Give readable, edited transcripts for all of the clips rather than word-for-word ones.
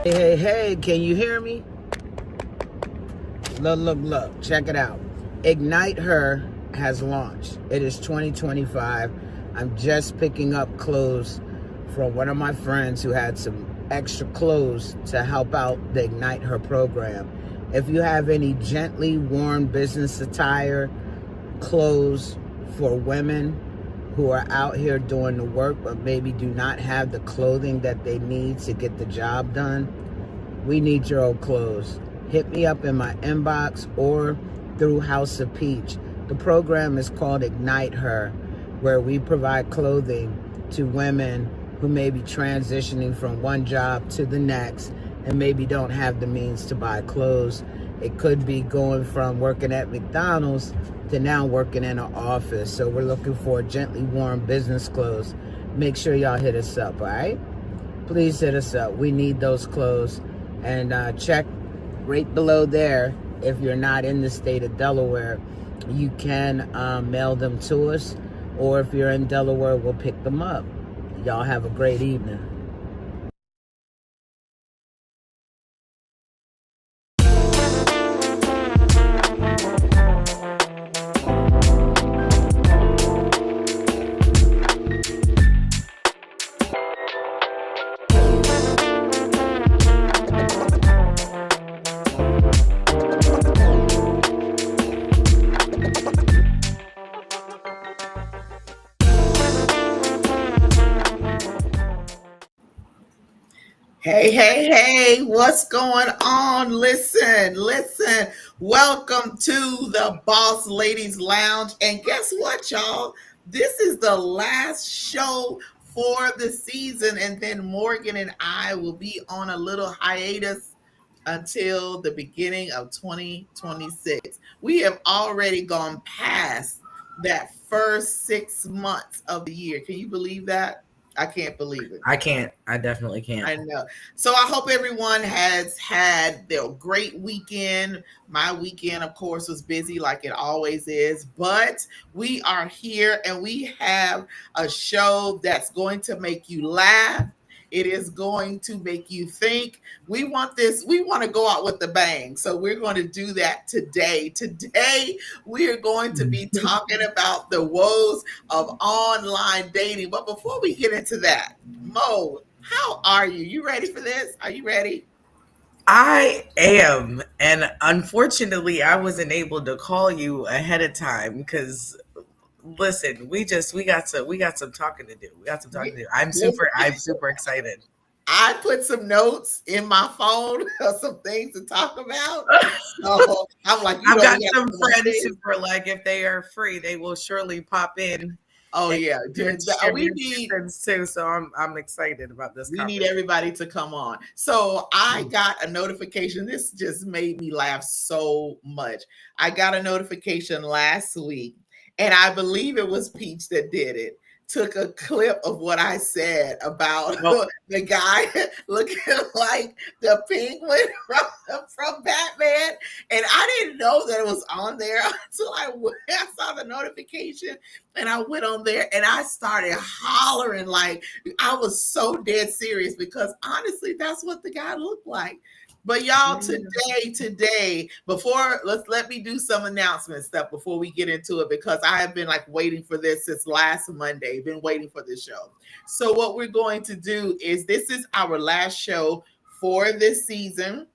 Hey, hey, hey, can you hear me? Look, check it out. Ignite Her has launched. It is 2025. I'm just picking up clothes from one of my friends who had some extra clothes to help out the Ignite Her program. If you have any gently worn business attire, clothes for women who are out here doing the work but maybe do not have the clothing that they need to get the job done, we need your old clothes. Hit me up in my inbox or through House of Peach. The program is called Ignite Her, where we provide clothing to women who may be transitioning from one job to the next and maybe don't have the means to buy clothes. It could be going from working at McDonald's to now working in an office. So we're looking for gently worn business clothes. Make sure y'all hit us up, all right? Please hit us up. We need those clothes. And check right below there. If you're not in the state of Delaware, you can mail them to us. Or if you're in Delaware, we'll pick them up. Y'all have a great evening. Hey, hey, hey, what's going on? Listen. Welcome to the Boss Ladies Lounge. And guess what, y'all? This is the last show for the season. And then Morgan and I will be on a little hiatus until the beginning of 2026. We have already gone past that first 6 months of the year. Can you believe that? I can't believe it. I can't. I definitely can't. I know. So I hope everyone has had their great weekend. My weekend, of course, was busy like it always is, but we are here and we have a show that's going to make you laugh. It is going to make you think. We want to go out with the bang. So we're going to do that today. Today, we are going to be talking about the woes of online dating. But before we get into that, Mo, how are you? You ready for this? Are you ready? I am, and unfortunately, I wasn't able to call you ahead of time because, listen, we got some talking to do. We got some talking to do. I'm super excited. I put some notes in my phone of some things to talk about. So I'm like, I've got we have some to talk about friends this. who are like, if they are free, they will surely pop in Oh and yeah, share we their need 2 cents too. So I'm excited about this we need conversation. everybody to come on. So I got a notification. This just made me laugh so much. I got a notification last week, and I believe it was Peach that did it. Took a clip of what I said about Well, the guy looking like the penguin from Batman, and I didn't know that it was on there until I saw the notification, and I went on there and I started hollering like I was so dead serious because honestly, that's what the guy looked like. But y'all, today, before let me do some announcement stuff before we get into it because I have been like waiting for this since last Monday. Been waiting for this show. So what we're going to do is this is our last show for this season,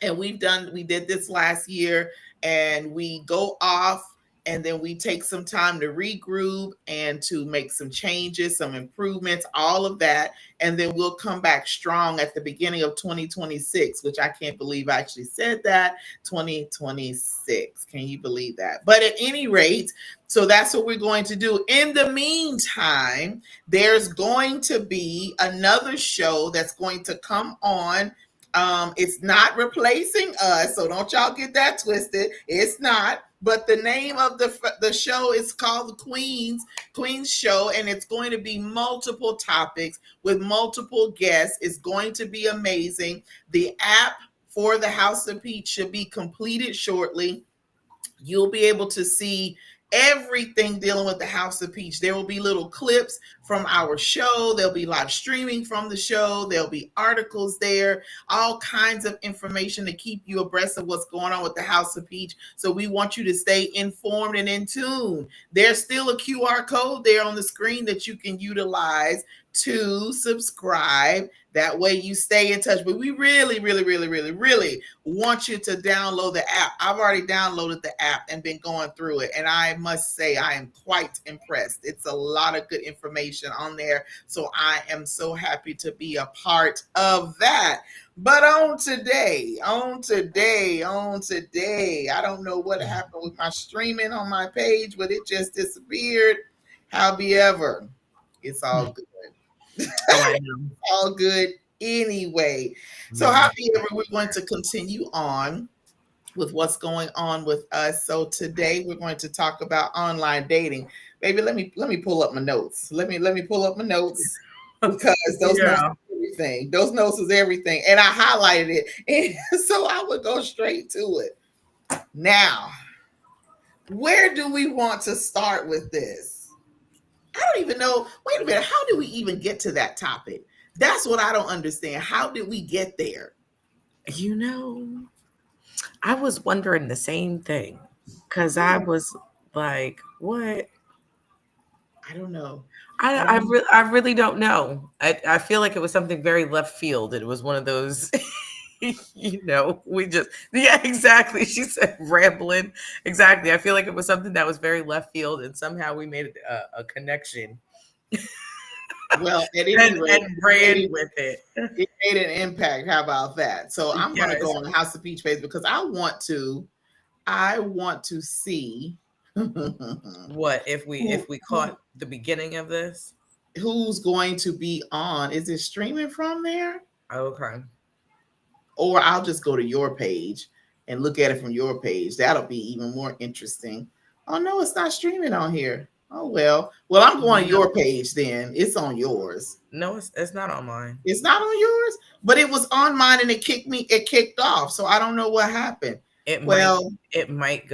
and we did this last year, and we go off and then we take some time to regroup and to make some changes, some improvements, all of that, and then we'll come back strong at the beginning of 2026, which I can't believe I actually said that. 2026, can you believe that? But at any rate, so that's what we're going to do. In the meantime, there's going to be another show that's going to come on. It's not replacing us, so don't y'all get that twisted. It's not. But the name of the show is called the Queens Show, and it's going to be multiple topics with multiple guests. It's going to be amazing. The app for the House of Peach should be completed shortly. You'll be able to see everything dealing with the House of Peach. There will be little clips from our show. There'll be live streaming from the show. There'll be articles there, all kinds of information to keep you abreast of what's going on with the House of Peach. So we want you to stay informed and in tune. There's still a QR code there on the screen that you can utilize to subscribe. That way you stay in touch. But we really, really, really, really, really want you to download the app. I've already downloaded the app and been going through it. And I must say, I am quite impressed. It's a lot of good information on there. So I am so happy to be a part of that. But on today, I don't know what happened with my streaming on my page, but it just disappeared. However, it's all good. All good anyway. So however, we're going to continue on with what's going on with us. So today we're going to talk about online dating. Baby, let me pull up my notes. Let me pull up my notes because those notes are everything. Those notes is everything. And I highlighted it. And so I would go straight to it. Now, where do we want to start with this? I don't even know. Wait a minute. How did we even get to that topic? That's what I don't understand. How did we get there? You know, I was wondering the same thing because I was like, what? I don't know. I really don't know. I feel like it was something very left field. It was one of those, yeah, exactly. She said rambling. Exactly. I feel like it was something that was very left field and somehow we made a connection. Well, at any rate, and ran with it. It made an impact. How about that? So I'm going to go on the House of Peach page because I want to see what if we caught the beginning of this? Who's going to be on? Is it streaming from there? Okay. Or I'll just go to your page and look at it from your page. That'll be even more interesting. Oh no, it's not streaming on here. Oh well. Well, I'm going to your page then. It's on yours. No, it's not on mine. It's not on yours, but it was on mine and it kicked off. So I don't know what happened. It might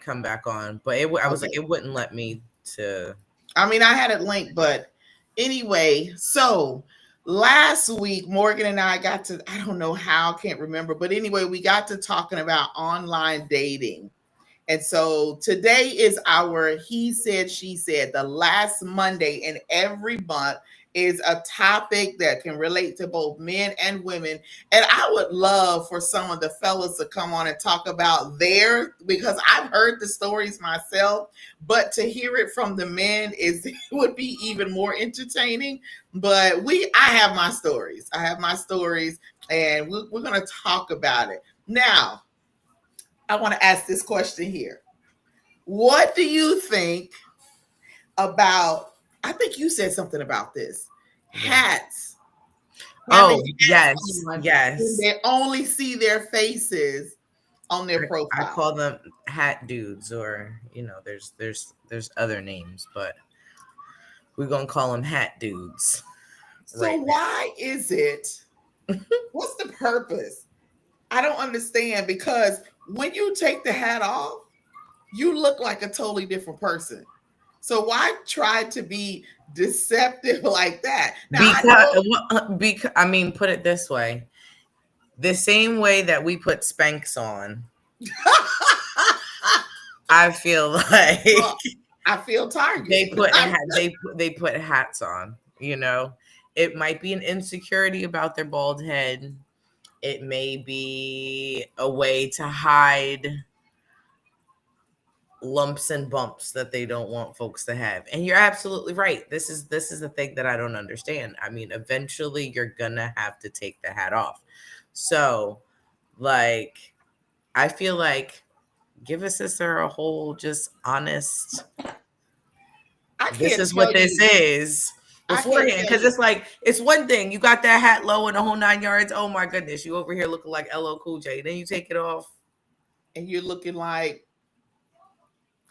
come back on, but I was like, it wouldn't let me to. I mean, I had it linked, but anyway, so last week, Morgan and I got to, I don't know how, can't remember, but anyway, we got to talking about online dating. And so today is our He Said, She Said, the last Monday in every month is a topic that can relate to both men and women. And I would love for some of the fellas to come on and talk about because I've heard the stories myself, but to hear it from the men would be even more entertaining. But I have my stories. And we're going to talk about it. Now, I want to ask this question here. What do you think about, I think you said something about this, hats? Oh, yes. They only see their faces on their profile. I call them hat dudes, or, there's other names, but we're going to call them hat dudes. So why is it, what's the purpose? I don't understand, because when you take the hat off, you look like a totally different person. So why try to be deceptive like that? Now, put it this way. The same way that we put Spanx on, I feel like I feel targeted. They put hats on, It might be an insecurity about their bald head. It may be a way to hide lumps and bumps that they don't want folks to have. And you're absolutely right. This is the thing that I don't understand. I mean, eventually you're gonna have to take the hat off. So, like, I feel like give a sister a whole just honest. This is what this is beforehand, because it's like, it's one thing you got that hat low in the whole 9 yards. Oh my goodness, you over here looking like LL Cool J. Then you take it off, and you're looking like,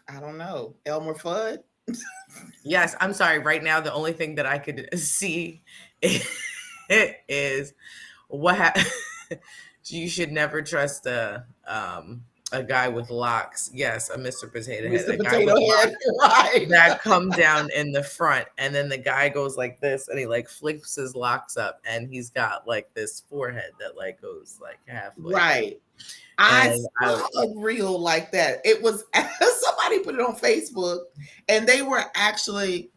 I don't know, Elmer Fudd. Yes, I'm sorry. Right now, the only thing that I could see is what you should never trust a A guy with locks. Yes, a Mr. Potato Head. Mr. A guy Potato with Head, locks right? that come down in the front, and then the guy goes like this, and he like flips his locks up, and he's got like this forehead that like goes like halfway. Right. I And I, saw a reel like that. It was somebody put it on Facebook, and they were actually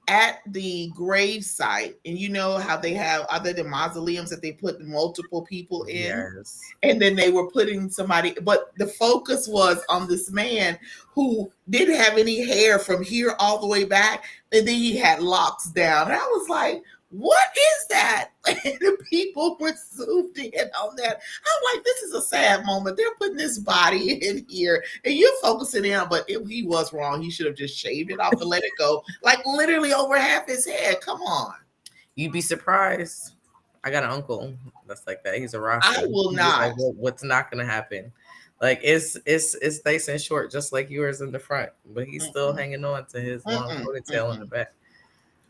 at the grave site. And you know how they have other than mausoleums that they put multiple people in, yes, and then they were putting somebody, but the focus was on this man who didn't have any hair from here all the way back, and then he had locks down. And I was like, what is that? And the people were zoomed in on that. I'm like, this is a sad moment. They're putting this body in here, and you're focusing in on, but he was wrong. He should have just shaved it off and let it go, like literally over half his head. Come on. you'd be surprised. I got an uncle that's like that. He's a I Rasta. will He's just like, not. what's not gonna happen? Like it's nice and short, just like yours in the front, but he's still Mm-mm, hanging on to his long mm-mm, ponytail in the mm-mm. back.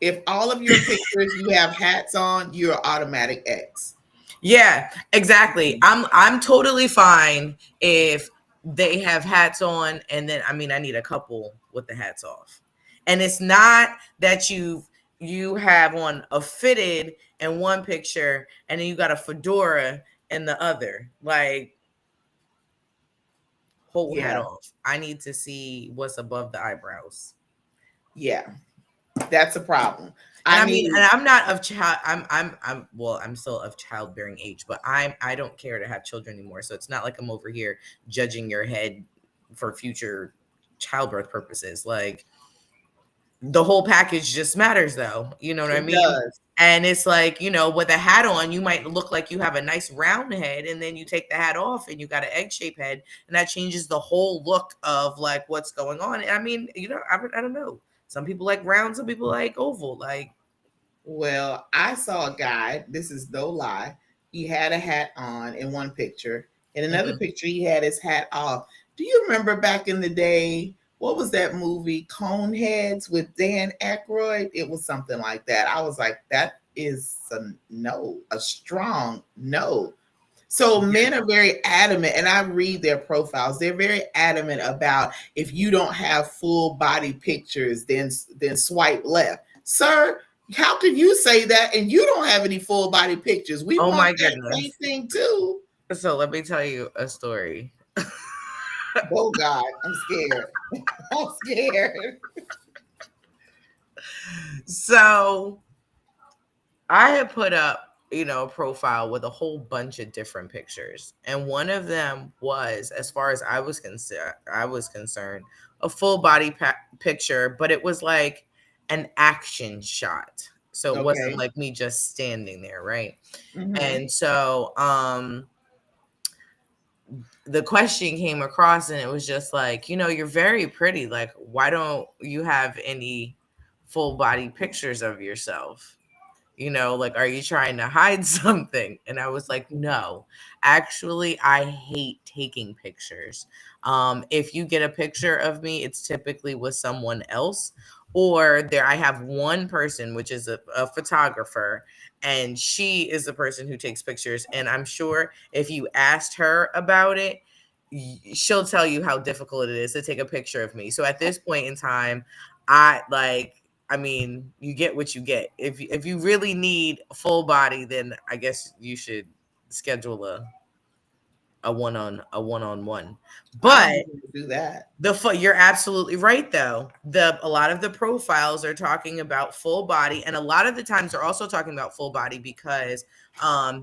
If all of your pictures you have hats on, you're automatic X. Yeah, exactly. I'm totally fine if they have hats on, and then I mean I need a couple with the hats off. And it's not that you have on a fitted in one picture and then you got a fedora in the other. Like whole hat Yeah, off. I need to see what's above the eyebrows. yeah, that's a problem. And I I mean, need and I'm not of child. I'm well. I'm still of childbearing age, but I don't care to have children anymore. So it's not like I'm over here judging your head for future childbirth purposes. Like the whole package just matters, though. You know what I it mean? does. And it's like, with a hat on, you might look like you have a nice round head, and then you take the hat off and you got an egg shaped head, and that changes the whole look of like what's going on. And I mean, I don't know. Some people like round, some people like oval. Like, Well, I saw a guy, this is no lie. He had a hat on in one picture. In another mhm. picture, he had his hat off. Do you remember back in the day? What was that movie, Coneheads with Dan Aykroyd? It was something like that. I was like, that is a no, a strong no. So men are very adamant, and I read their profiles. They're very adamant about if you don't have full body pictures, then swipe left, sir. How can you say that and you don't have any full body pictures? We Oh want my that same goodness. thing too. So let me tell you a story. Oh God, I'm scared. I'm scared. So I had put up, a profile with a whole bunch of different pictures. And one of them was, as far as I was concerned, a full body picture, but it was like an action shot. So it wasn't Okay. like me just standing there, right? Mm-hmm. And so the question came across and it was just like, you're very pretty. Like, why don't you have any full body pictures of yourself? Like, are you trying to hide something? And I was like, no, actually, I hate taking pictures. If you get a picture of me, it's typically with someone else, or there I have one person, which is a photographer, and she is the person who takes pictures. And I'm sure if you asked her about it, she'll tell you how difficult it is to take a picture of me. So at this point in time, I mean, you get what you get. If you really need a full body, then I guess you should schedule a one on one. I But don't even do that. you're absolutely right though. A lot of the profiles are talking about full body, and a lot of the times they're also talking about full body because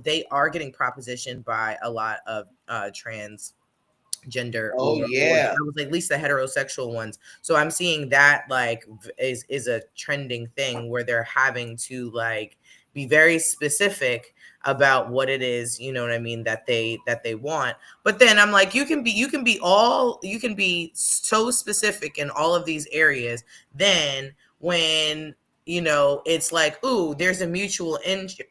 they are getting propositioned by a lot of trans gender Oh or yeah. I was like, at least the heterosexual ones. So I'm seeing that like is a trending thing where they're having to like be very specific about what it is, you know what I mean, that they want. But then I'm like, you can be so specific in all of these areas. Then when it's like, ooh, there's a mutual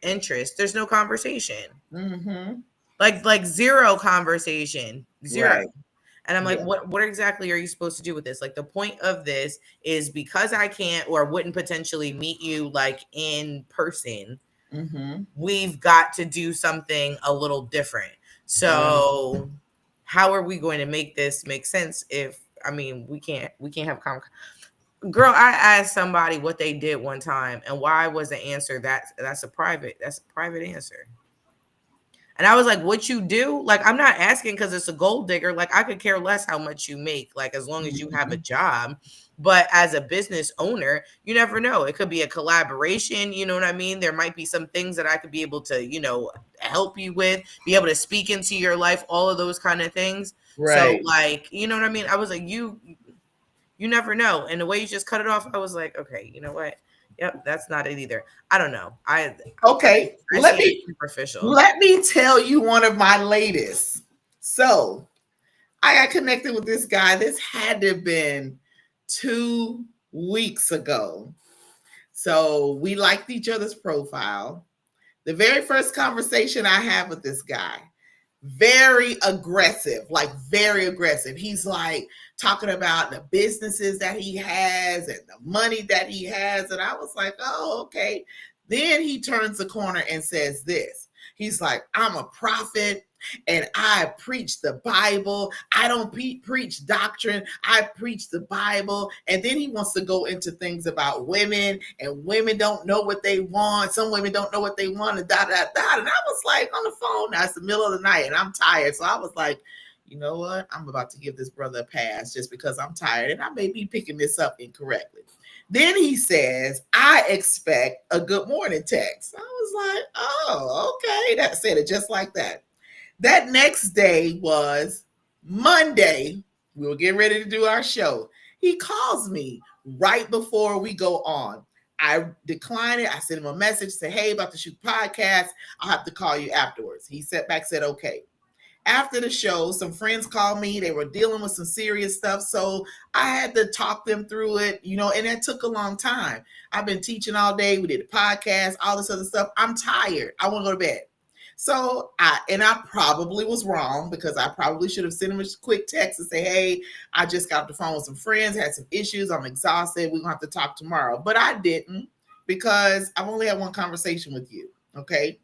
interest, there's no conversation. Mm-hmm. Like zero conversation, zero. Right. And I'm like, Yeah. what exactly are you supposed to do with this? Like the point of this is because I can't or wouldn't potentially meet you like in person, Mm-hmm. we've got to do something a little different. Right. So how are we going to make this make sense if, I mean, we can't have girl, I asked somebody what they did one time and why was the answer that's a private answer. And I was like, what you do? Like, I'm not asking because it's a gold digger. Like, I could care less how much you make, like, as long as you have a job. But as a business owner, you never know. It could be a collaboration. You know what I mean? There might be some things that I could be able to, help you with, be able to speak into your life, all of those kind of things. So, Right. like, you know what I mean? I was like, you never know. And the way you just cut it off, I was like, okay, you know what? Yep, that's not it either. I don't know. Okay. I Let see it me as superficial. let me tell you one of my latest. So I got connected with this guy. This had to have been 2 weeks ago. So we liked each other's profile. The very first conversation I had with this guy, very aggressive, like very aggressive. He's like talking about the businesses that he has and the money that he has. And I was like, oh, okay. Then he turns the corner and says this. He's like, I'm a prophet and I preach the Bible. I don't preach doctrine. I preach the Bible. And then he wants to go into things about women, and women don't know what they want. Some women don't know what they want, and da da da. And I was like on the phone. Now it's the middle of the night, and I'm tired. So I was like, you know what? I'm about to give this brother a pass just because I'm tired, and I may be picking this up incorrectly. Then he says, I expect a good morning text. I was like, oh, okay. That said it just like that. That next day was Monday. We were getting ready to do our show. He calls me right before we go on. I declined it. I sent him a message, say, hey, about to shoot podcast. I'll have to call you afterwards. He sat back, said, okay. After the show, some friends called me. They were dealing with some serious stuff. So I had to talk them through it, and that took a long time. I've been teaching all day. We did a podcast, all this other stuff. I'm tired. I want to go to bed. So I probably was wrong because I probably should have sent him a quick text and say, hey, I just got off the phone with some friends, had some issues. I'm exhausted. We're going to have to talk tomorrow. But I didn't because I've only had one conversation with you. Okay.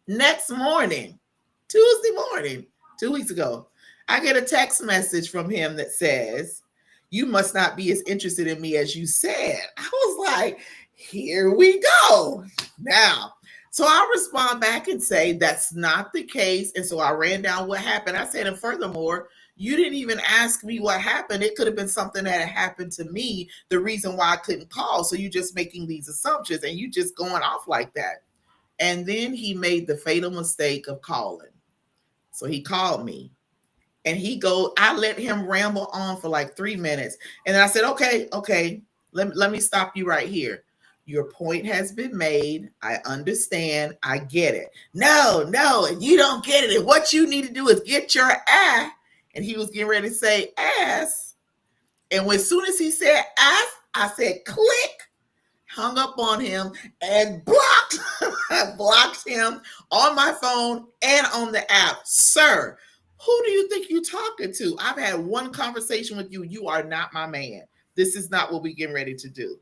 Next morning, Tuesday morning, 2 weeks ago, I get a text message from him that says, you must not be as interested in me as you said. I was like, here we go. Now, so I respond back and say, that's not the case. And so I ran down what happened. I said, and furthermore, you didn't even ask me what happened. It could have been something that had happened to me, the reason why I couldn't call. So you're just making these assumptions and you just going off like that. And then he made the fatal mistake of calling. So he called me and I let him ramble on for like 3 minutes. And then I said, okay, let me stop you right here. Your point has been made. I understand. I get it. No, and you don't get it. And what you need to do is get your ass. And he was getting ready to say ass. And as soon as he said ass, I said click, hung up on him and blocked him on my phone and on the app. Sir, who do you think you're talking to? I've had one conversation with you. You are not my man. This is not what we're getting ready to do.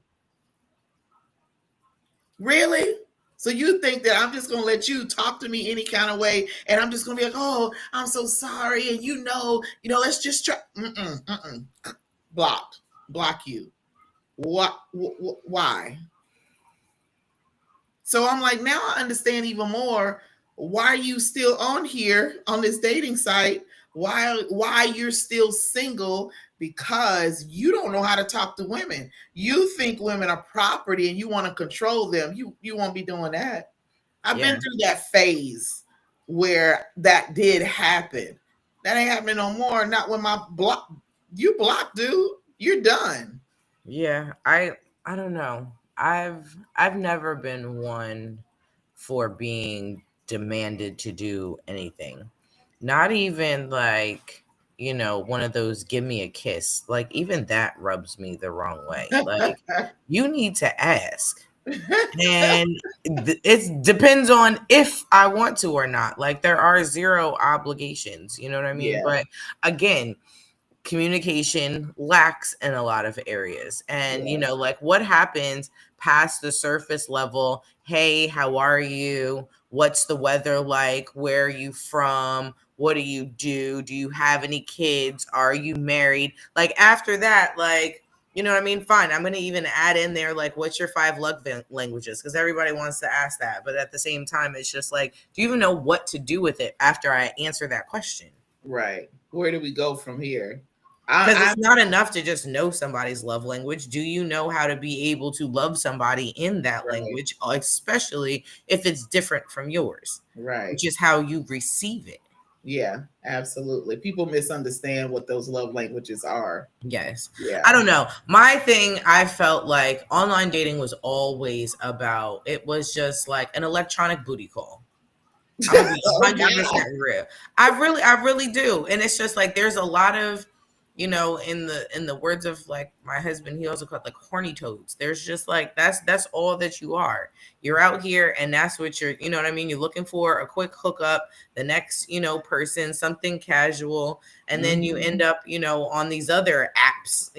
Really? So you think that I'm just going to let you talk to me any kind of way and I'm just going to be like, oh, I'm so sorry. And let's just try. Blocked. Block you. What? Why? So I'm like, now I understand even more why are you still on here on this dating site? Why you're still single? Because you don't know how to talk to women. You think women are property and you want to control them. You won't be doing that. I've been through that phase where that did happen. That ain't happening no more. Not when you blocked, dude. You're done. Yeah, I don't know. I've never been one for being demanded to do anything. Not even like, one of those give me a kiss. Like even that rubs me the wrong way. Like you need to ask. And it depends on if I want to or not. Like there are zero obligations, you know what I mean? Yeah. But again, communication lacks in a lot of areas. And like what happens past the surface level, hey, how are you, what's the weather like, where are you from, what do you do? Do you have any kids? Are you married? Like after that, like, you know what I mean? Fine. I'm going to even add in there, like, what's your 5 languages? Because everybody wants to ask that. But at the same time, it's just like, do you even know what to do with it after I answer that question? Right. Where do we go from here? Because I it's not enough to just know somebody's love language. Do you know how to be able to love somebody in that right. language, especially if it's different from yours, Right. which is how you receive it? Yeah, absolutely. People misunderstand what those love languages are. Yes. I Yeah. don't know. My thing, I felt like online dating was always about, it was just like an electronic booty call. I'm gonna be Oh 100% wow. real. I really do. And it's just like there's a lot of, in the words of like my husband, he also called like horny toads. There's just like that's all that you are. You're out here and that's what you're, you know what I mean? You're looking for a quick hookup, the next, person, something casual, and then you end Mhm. up, on these other apps,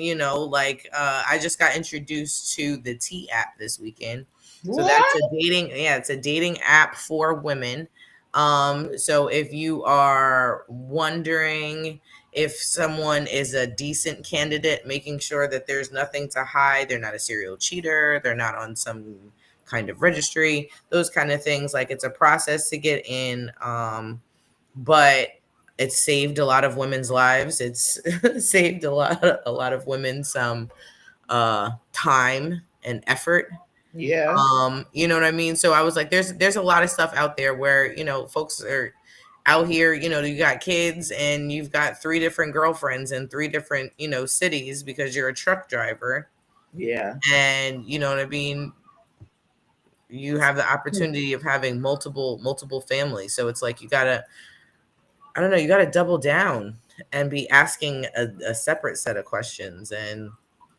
like I just got introduced to the T app this weekend. So that's What? a dating, yeah, it's a dating app for women. So if you are wondering if someone is a decent candidate, making sure that there's nothing to hide, they're not a serial cheater, they're not on some kind of registry, those kind of things. Like it's a process to get in, but it's saved a lot of women's lives. It's saved a lot of women some time and effort. Yeah. You know what I mean? So I was like, there's a lot of stuff out there where, folks are out here, you got kids and you've got 3 different girlfriends in 3 different, cities because you're a truck driver. Yeah. And you know what I mean? You have the opportunity of having multiple families. So it's like I don't know, you gotta double down and be asking a separate set of questions and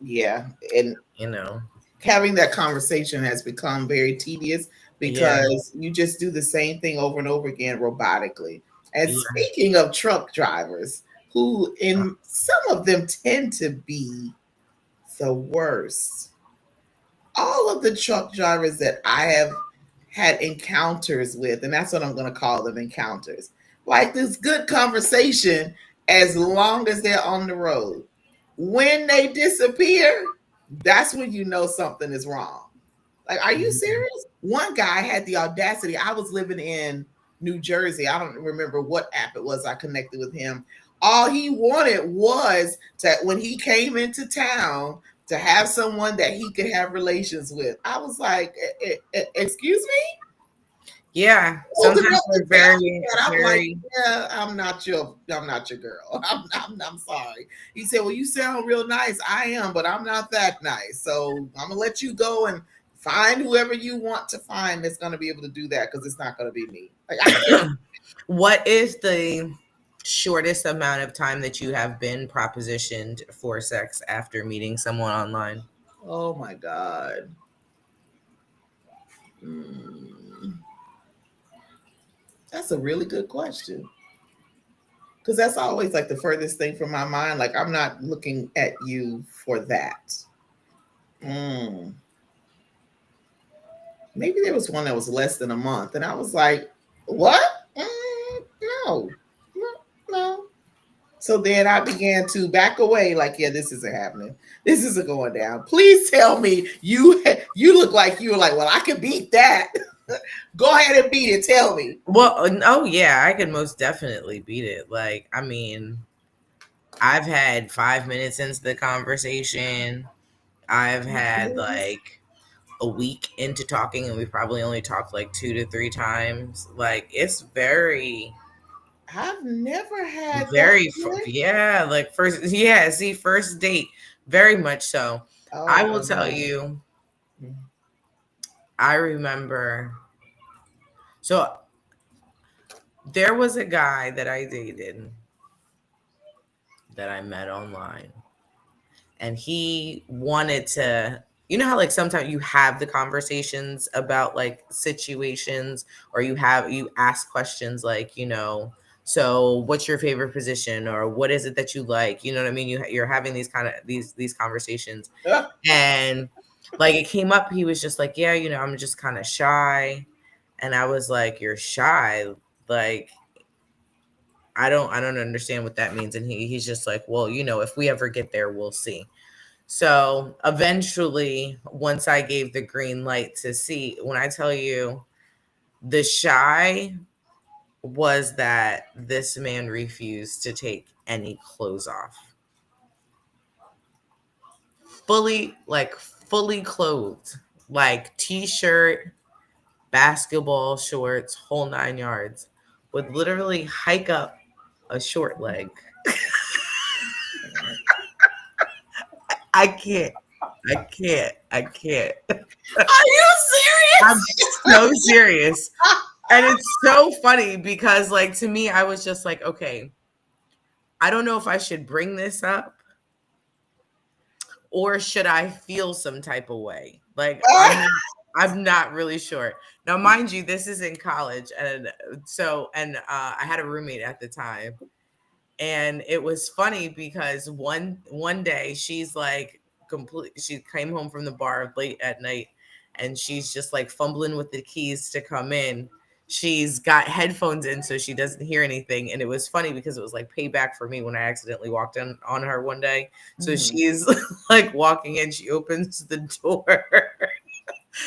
Yeah. And you know, having that conversation has become very tedious yeah, because you just do the same thing over and over again robotically. And yeah. speaking of truck drivers, who in some of them tend to be the worst, all of the truck drivers that I have had encounters with, and that's what I'm going to call them, encounters, like this good conversation as long as they're on the road. When they disappear, that's when you know something is wrong. Like, are you Mhm. serious? One guy had the audacity. I was living in New Jersey. I don't remember what app it was I connected with him. All he wanted was to, when he came into town, to have someone that he could have relations with. I was like, excuse me? Yeah, Holding sometimes up the they're town. very, And I'm like, very. yeah, I'm not your girl. I'm sorry. He said, well, you sound real nice. I am, but I'm not that nice. So I'm gonna let you go and find whoever you want to find that's gonna be able to do that because it's not gonna be me. Like I can't. What is the shortest amount of time that you have been propositioned for sex after meeting someone online? Oh my god. Mm, that's a really good question. Because that's always like the furthest thing from my mind. Like I'm not looking at you for that. Mm. Maybe there was one that was less than a month, and I was like, "What? No, no, no." So then I began to back away, like, "Yeah, this isn't happening. This isn't going down. Please tell me you look like you were like, well, I can beat that. Go ahead and beat it. Tell me." Well, oh yeah, I could most definitely beat it. Like, I mean, I've had 5 minutes into the conversation. I've had like a week into talking, and we probably only talked like 2 to 3 times. Like, it's very, I've never had that. very, yeah, like first, yeah, see, first date, very much so. I Oh will tell wow. you, I remember, so there was a guy that I dated that I met online, and he wanted to, you know how like sometimes you have the conversations about like situations, or you ask questions like, so what's your favorite position, or what is it that you like, you know what I mean? You're having these kind of these conversations. And like it came up, he was just like, yeah, I'm just kind of shy. And I was like, you're shy? Like, I don't understand what that means. And he's just like, well, if we ever get there, we'll see. So eventually, once I gave the green light to see, when I tell you the shy was that this man refused to take any clothes off. Fully clothed, like t-shirt, basketball shorts, whole 9 yards, would literally hike up a short leg. I can't. I can't. Are you I'm serious? so serious. And it's so funny because, like, to me, I was just like, okay, I don't know if I should bring this up or should I feel some type of way. Like, I'm not really sure. Now, mind you, this is in college, and I had a roommate at the time, and it was funny because one day she's like she came home from the bar late at night, and she's just like fumbling with the keys to come in. She's got headphones in so she doesn't hear anything, and it was funny because it was like payback for me when I accidentally walked in on her one day. So she's like walking in, she opens the door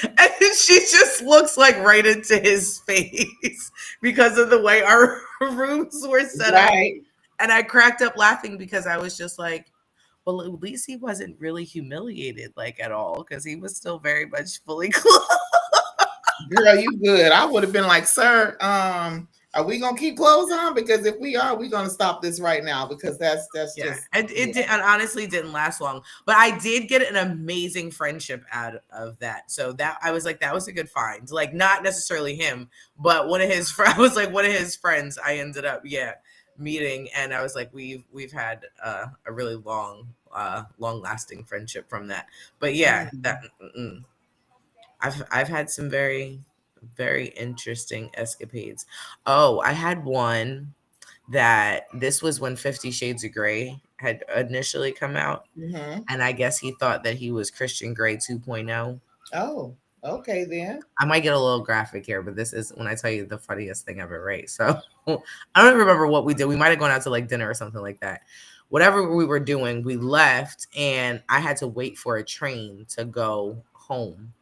and she just looks like right into his face because of the way our rooms were set up. Right. And I cracked up laughing because I was just like, well, at least he wasn't really humiliated like at all, because he was still very much fully clothed. Girl, you good. I would have been like, sir, are we gonna keep clothes on? Because if we are, we're gonna stop this right now, because that's Yeah, just and honestly didn't last long, but I did get an amazing friendship out of that. So that I was like, that was a good find. Like, not necessarily him, but one of his friends. I was like, one of his friends. I ended up meeting, and I was like, we've had a really long lasting friendship from that. But yeah, that I've had some very very interesting escapades. Oh, I had one that this was when 50 Shades of Grey had initially come out. And I guess he thought that he was Christian Grey 2.0. Oh, okay then. I might get a little graphic here, but this is when I tell you the funniest thing ever, right? So I don't remember what we did. We might have gone out to like dinner or something like that. Whatever we were doing, we left, and I had to wait for a train to go home.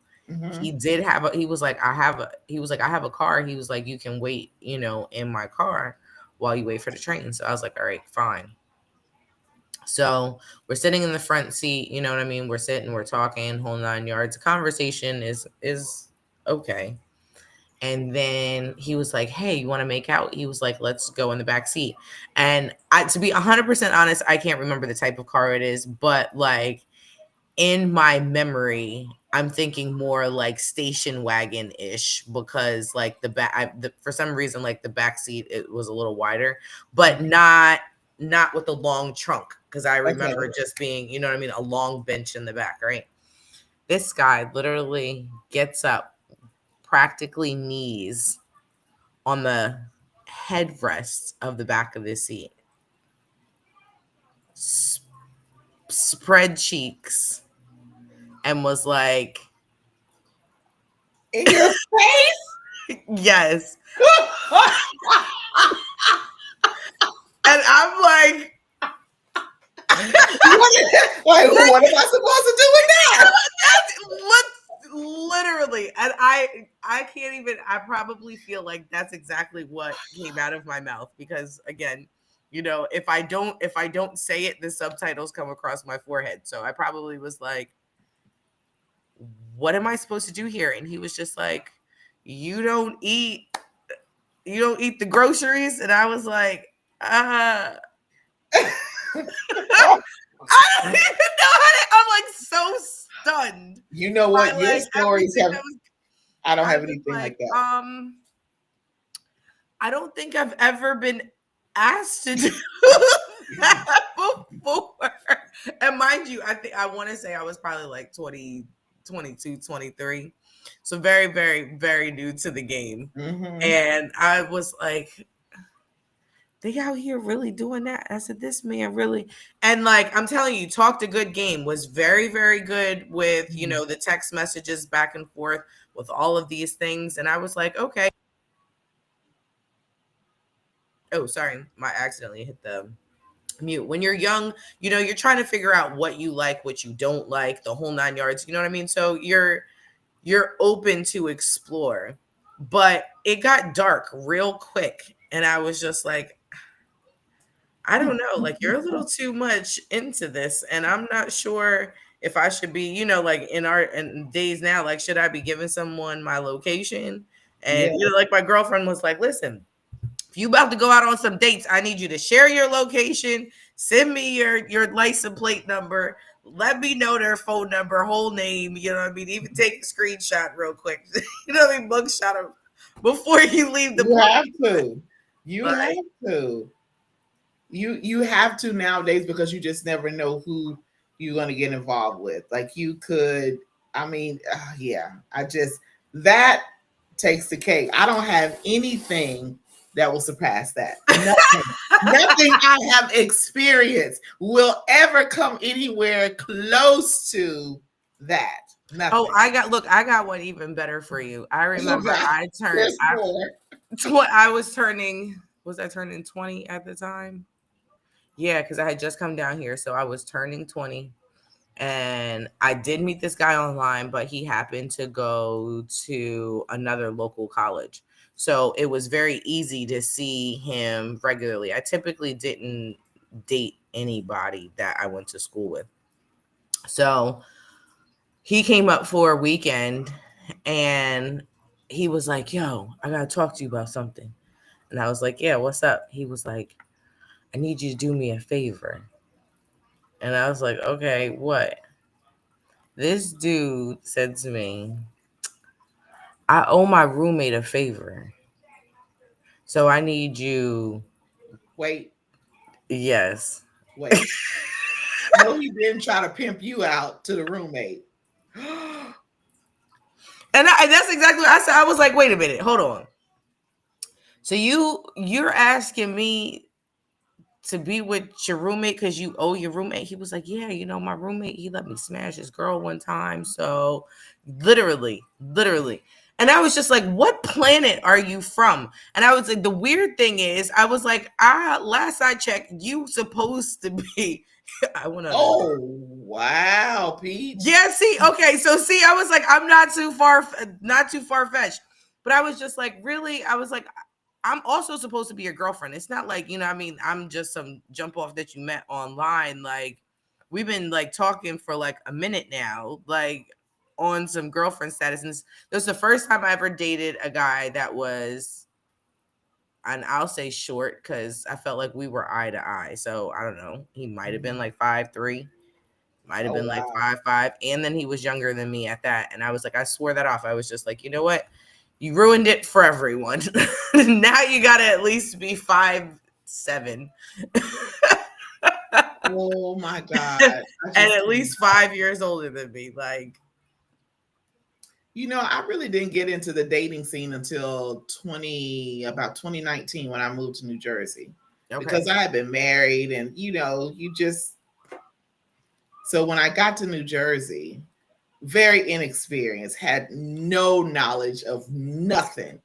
He did have he was like, I have a car. He was like, you can wait, in my car while you wait for the train. So I was like, all right, fine. So we're sitting in the front seat, you know what I mean? We're sitting, we're talking, whole 9 yards. The conversation is okay. And then he was like, hey, you want to make out? He was like, let's go in the back seat. And to be 100% honest, I can't remember the type of car it is, but like in my memory, I'm thinking more like station wagon ish, because like for some reason, like the back seat, it was a little wider, but not with the long trunk. Cause I remember just being, you know what I mean? A long bench in the back, right? This guy literally gets up, practically knees on the headrest of the back of the seat, spread cheeks, and was like, in your face. yes. And I'm like, what am I supposed to do with that? Literally. And I can't even, I probably feel like that's exactly what came out of my mouth, because again, if I don't say it, the subtitles come across my forehead. So I probably was like, what am I supposed to do here? And he was just like, you don't eat the groceries. And I was like, I don't even know I'm like so stunned. You know what? Your Like, stories have. I don't have anything like that. I don't think I've ever been asked to do that before. And mind you, I want to say I was probably like 20, 22, 23. So very, very, very new to the game. And I was like, they out here really doing that? I said, this man really, and like, I'm telling you, talked a good game, was very, very good with, the text messages back and forth with all of these things. And I was like, okay. Oh, sorry, I accidentally hit the mute. When you're young, you're trying to figure out what you like, what you don't like, the whole 9 yards. You know what I mean? So you're open to explore. But it got dark real quick, and I was just like, I don't know, like, you're a little too much into this, and I'm not sure if I should be, like, in days now, like, should I be giving someone my location? And, Yeah. like, my girlfriend was like, listen, if you about to go out on some dates, I need you to share your location, send me your license plate number, let me know their phone number, whole name, you know what I mean? Even take a screenshot real quick, you know what I mean? Mugshot them before you leave the You party. have to. You have Like, to. You have to nowadays, because you just never know who you're going to get involved with. Like, you could, I mean, yeah, that takes the cake. I don't have anything that will surpass that. Nothing. Nothing I have experienced will ever come anywhere close to that. Nothing. oh, I got one even better for you. I remember Okay. There's more. I was I turning 20 at the time? Yeah, because I had just come down here. So I was turning 20, and I did meet this guy online, but he happened to go to another local college. So it was very easy to see him regularly. I typically didn't date anybody that I went to school with. So he came up for a weekend, and he was like, yo, I got to talk to you about something. And I was like, yeah, what's up? He was like, I need you to do me a favor. And I was like, okay, what? This dude said to me, I owe my roommate a favor. So I need you. Wait, Yes. wait. No, he didn't try to pimp you out to the roommate. And that's exactly what I said. I was like, wait a minute, hold on. So you're asking me to be with your roommate because you owe your roommate? He was like, yeah, my roommate, he let me smash his girl one time. So literally. And I was just like, what planet are you from? And I was like, the weird thing is, I was like, last I checked, you supposed to be. I went on. Oh, wow, Peach. Yeah, see, okay, so see, I was like, I'm not too far fetched. But I was just like, really? I was like, I'm also supposed to be your girlfriend. It's not like, I mean, I'm just some jump off that you met online. Like, we've been like talking for like a minute now, like on some girlfriend status. And this was the first time I ever dated a guy that was, and I'll say short because I felt like we were eye to eye. So I don't know. He might have been like 5'3". Might have been like wow. 5'5", and then he was younger than me at that. And I was like, I swore that off. I was just like, you know what? You ruined it for everyone. Now you gotta at least be 5'7". Oh my God. And at least 5 years older than me. Like, I really didn't get into the dating scene until about 2019 when I moved to New Jersey. okay. Because I had been married, and so when I got to New Jersey, very inexperienced, had no knowledge of nothing,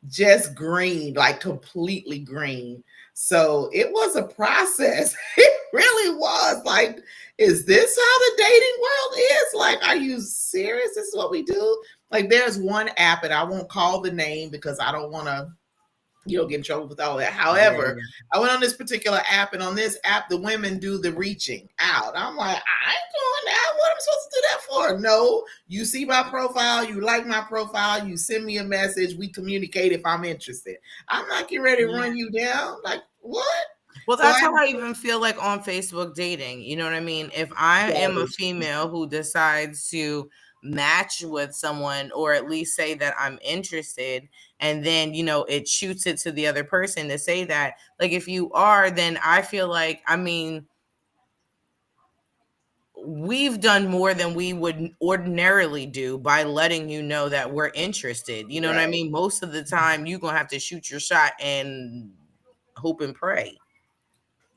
just green, like completely green. So it was a process. It really was. like, is this how the dating world is? Like, are you serious? This is what we do? Like, there's one app, and I won't call the name because I don't want to get in trouble with all that. However, Yeah. I went on this particular app, and on this app, the women do the reaching out. I'm like, I ain't doing that. What am I supposed to do that for? No, you see my profile, you like my profile, you send me a message, we communicate if I'm interested. I'm not getting ready to run you down. Like, what? Well, that's how I even feel like on Facebook dating. You know what I mean? If I am a female who decides to match with someone, or at least say that I'm interested, and then, it shoots it to the other person to say that, like, if you are, then I feel like, I mean, we've done more than we would ordinarily do by letting you know that we're interested. You know what I mean? Most of the time, you're going to have to shoot your shot and hope and pray.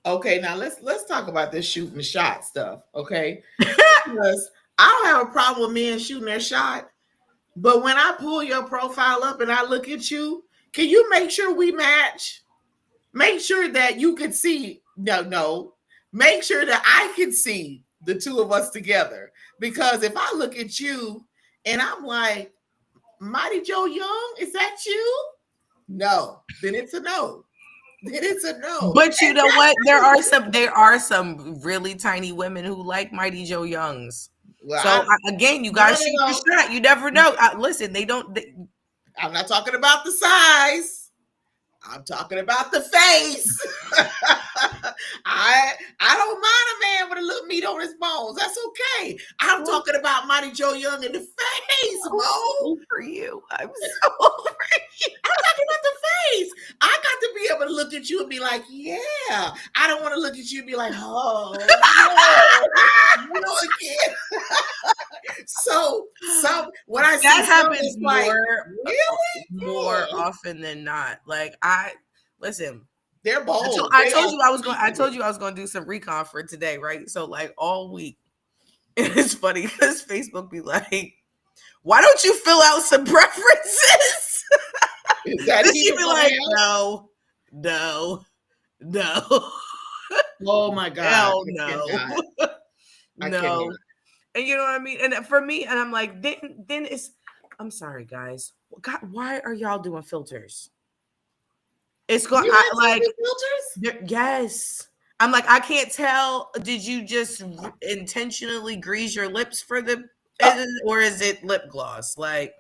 Okay, now let's talk about this shooting the shot stuff, okay? Because I don't have a problem with men shooting their shot, but when I pull your profile up and I look at you, can you make sure we match? make sure that you can see. No, no. Make sure that I can see the two of us together. Because if I look at you and I'm like, Mighty Joe Young, is that you? No. Then it's a no. Then it's a no. But you And know what? There are some really tiny women who like Mighty Joe Youngs. well, So again, you no, guys no, shoot your no. shot. You never know. Listen, they don't. I'm not talking about the size. I'm talking about the face. I don't mind a man with a little meat on his bones. That's okay. I'm talking about Mighty Joe Young in the face, Mo. For you, I'm so over you. I'm talking about the face. I got to be able to look at you and be like, yeah. I don't want to look at you and be like, oh, no, no again. So when I see That some, happens it's like, more really? often than not. Like listen. They're bold. I They told are you I was going. I people. told you I was going to do some recon for today, right? So like all week, it's funny because Facebook be like, "Why don't you fill out some preferences?" Is that Then he she you're be gonna like, have? "No, no, no, Oh my God. hell I no, cannot. I cannot. no." And you know what I mean? And for me, and I'm like, then it's. I'm sorry, guys. God, why are y'all doing filters? It's going You have to like do filters? yes. I'm like, I can't tell. Did you just intentionally grease your lips for the, Uh, or is it lip gloss? Like,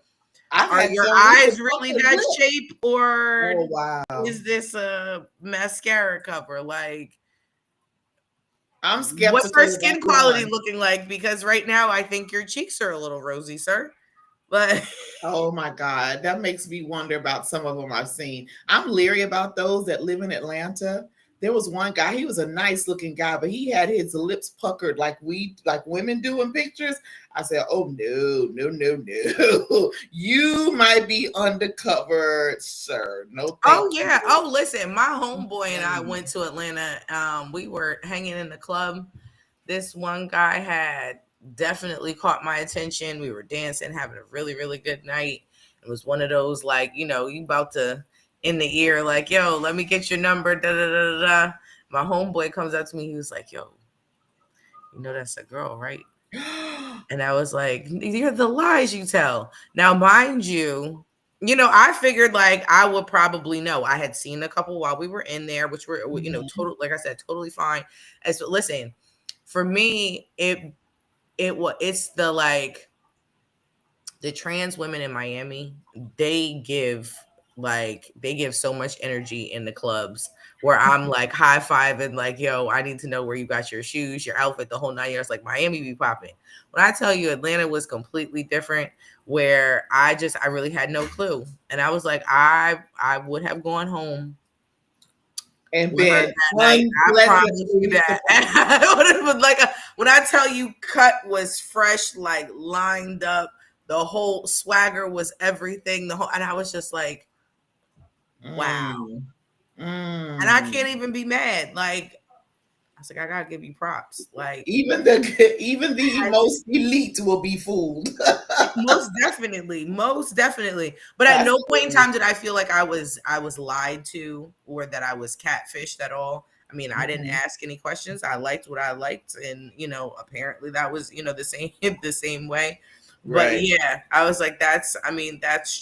I've are had your some with the eyes really puckered that lip. shape, or Oh wow. is this a mascara cover? Like, I'm what's our skeptical about skin quality one. looking like? Because right now, I think your cheeks are a little rosy, sir. But Oh my God. That makes me wonder about some of them I've seen. I'm leery about those that live in Atlanta. There was one guy, he was a nice looking guy, but he had his lips puckered like women do in pictures. I said, oh no, no, no, no. You might be undercover, sir. No, thank oh yeah. you. Oh, listen, my homeboy and I Mm. went to Atlanta. We were hanging in the club. This one guy had definitely caught my attention. We were dancing, having a really, really good night. It was one of those like, you about to in the ear, like, yo, let me get your number. Da da da da. Da. My homeboy comes up to me. He was like, yo, that's a girl, right? And I was like, you're the lies you tell. Now, mind you, I figured like I would probably know. I had seen a couple while we were in there, which were, Mhm. total, like I said, totally fine. And so, listen, for me, it's the trans women in Miami, they give so much energy in the clubs where I'm like high fiving, like, yo, I need to know where you got your shoes, your outfit, the whole 9 years. Like Miami be popping. When I tell you Atlanta was completely different, where I really had no clue. And I was like, I would have gone home And with her been that night. I promise you unpleasantly that. surprised. It was like when I tell you, cut was fresh, like lined up. The whole swagger was everything. And I was just like, wow. Mm. And I Mm. can't even be mad. Like I was like, I gotta give you props. Like Even the most elite will be fooled. most definitely. But at That's no point in funny. time did I feel like I was lied to or that I was catfished at all. I mean, I didn't Mhm. ask any questions. I liked what I liked, and apparently that was the same the same way. But Right. yeah, I was like, that's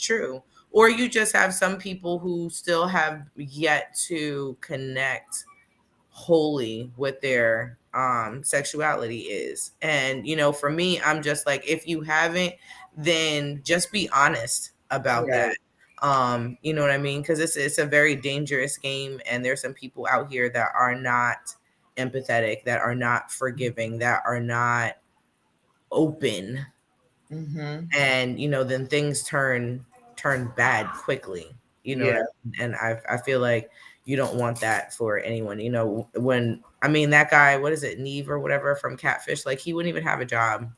true. Or you just have some people who still have yet to connect wholly what their sexuality is. And for me, I'm just like, if you haven't, then just be honest about Right. that. You know what I mean? Because it's a very dangerous game, and there's some people out here that are not empathetic, that are not forgiving, that are not open, Mm-hmm. and then things turn bad quickly. You know what I Yeah. mean? And I feel like you don't want that for anyone. When I mean that guy, what is it, Neve or whatever from Catfish, like he wouldn't even have a job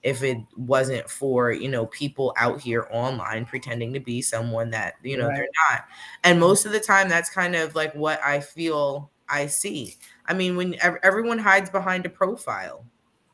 if it wasn't for people out here online pretending to be someone that they're Right. not. And most of the time that's kind of like what I feel I see. I mean, when everyone hides behind a profile,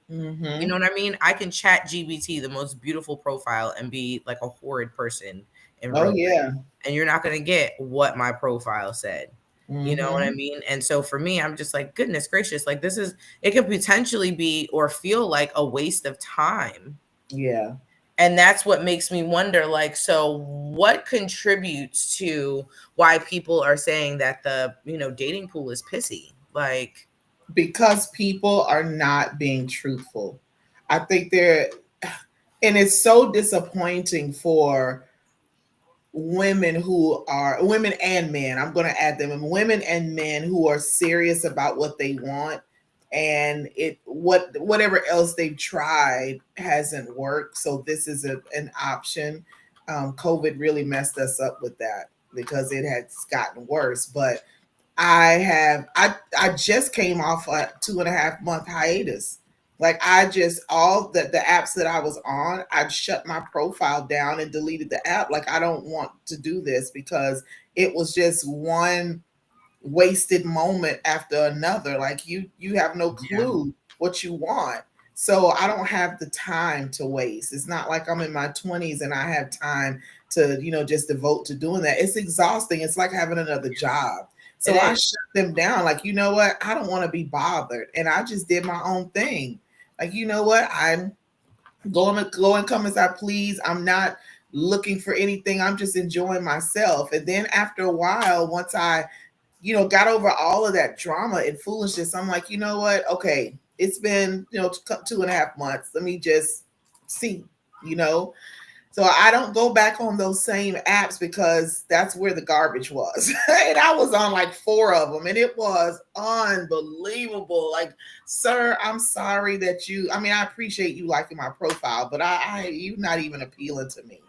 you Mm-hmm. know what I mean? I can chat GBT the most beautiful profile and be like a horrid person in Oh real life. yeah. And you're not going to get what my profile said. You know what I Mm-hmm. mean? And so for me, I'm just like, goodness gracious, like this is, it could potentially be or feel like a waste of time. Yeah. And that's what makes me wonder, like, so what contributes to why people are saying that the, dating pool is pissy? Like, Because people are not being truthful. I think they're, and it's so disappointing for women and men. I'm going to add them, and women and men who are serious about what they want, and whatever else they've tried hasn't worked. So this is an option. COVID really messed us up with that because it has gotten worse. But I just came off a 2.5 month hiatus. Like I just all the apps that I was on, I'd shut my profile down and deleted the app. Like I don't want to do this because it was just one wasted moment after another. Like you have no yeah, clue what you want. So I don't have the time to waste. It's not like I'm in my 20s and I have time to, just devote to doing that. It's exhausting. It's like having another job. it So I is. shut them down. Like, you know what? I don't want to be bothered. And I just did my own thing. Like, you know what? I'm going to go and come as I please. I'm not looking for anything. I'm just enjoying myself. And then after a while, once I got over all of that drama and foolishness, I'm like, you know what? Okay, it's been, 2.5 months. Let me just see, you know. So I don't go back on those same apps because that's where the garbage was. And I was on like 4 of them and it was unbelievable. Like, sir, I'm sorry that I appreciate you liking my profile, but you're not even appealing to me.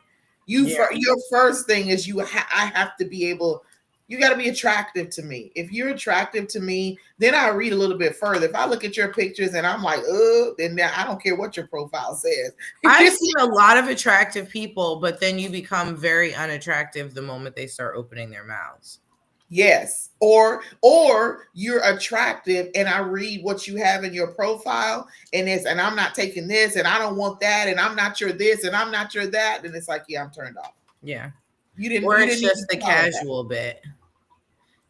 Yeah. Your first thing is I have to be able, you got to be attractive to me. If you're attractive to me, then I read a little bit further. If I look at your pictures and I'm like, then I don't care what your profile says. I've seen a lot of attractive people, but then you become very unattractive the moment they start opening their mouths. Yes. Or you're attractive and I read what you have in your profile and I'm not taking this and I don't want that and I'm not your this and I'm not your that. And it's like, yeah, I'm turned off. Yeah. You didn't Or you it's didn't just even the follow that. casual bit.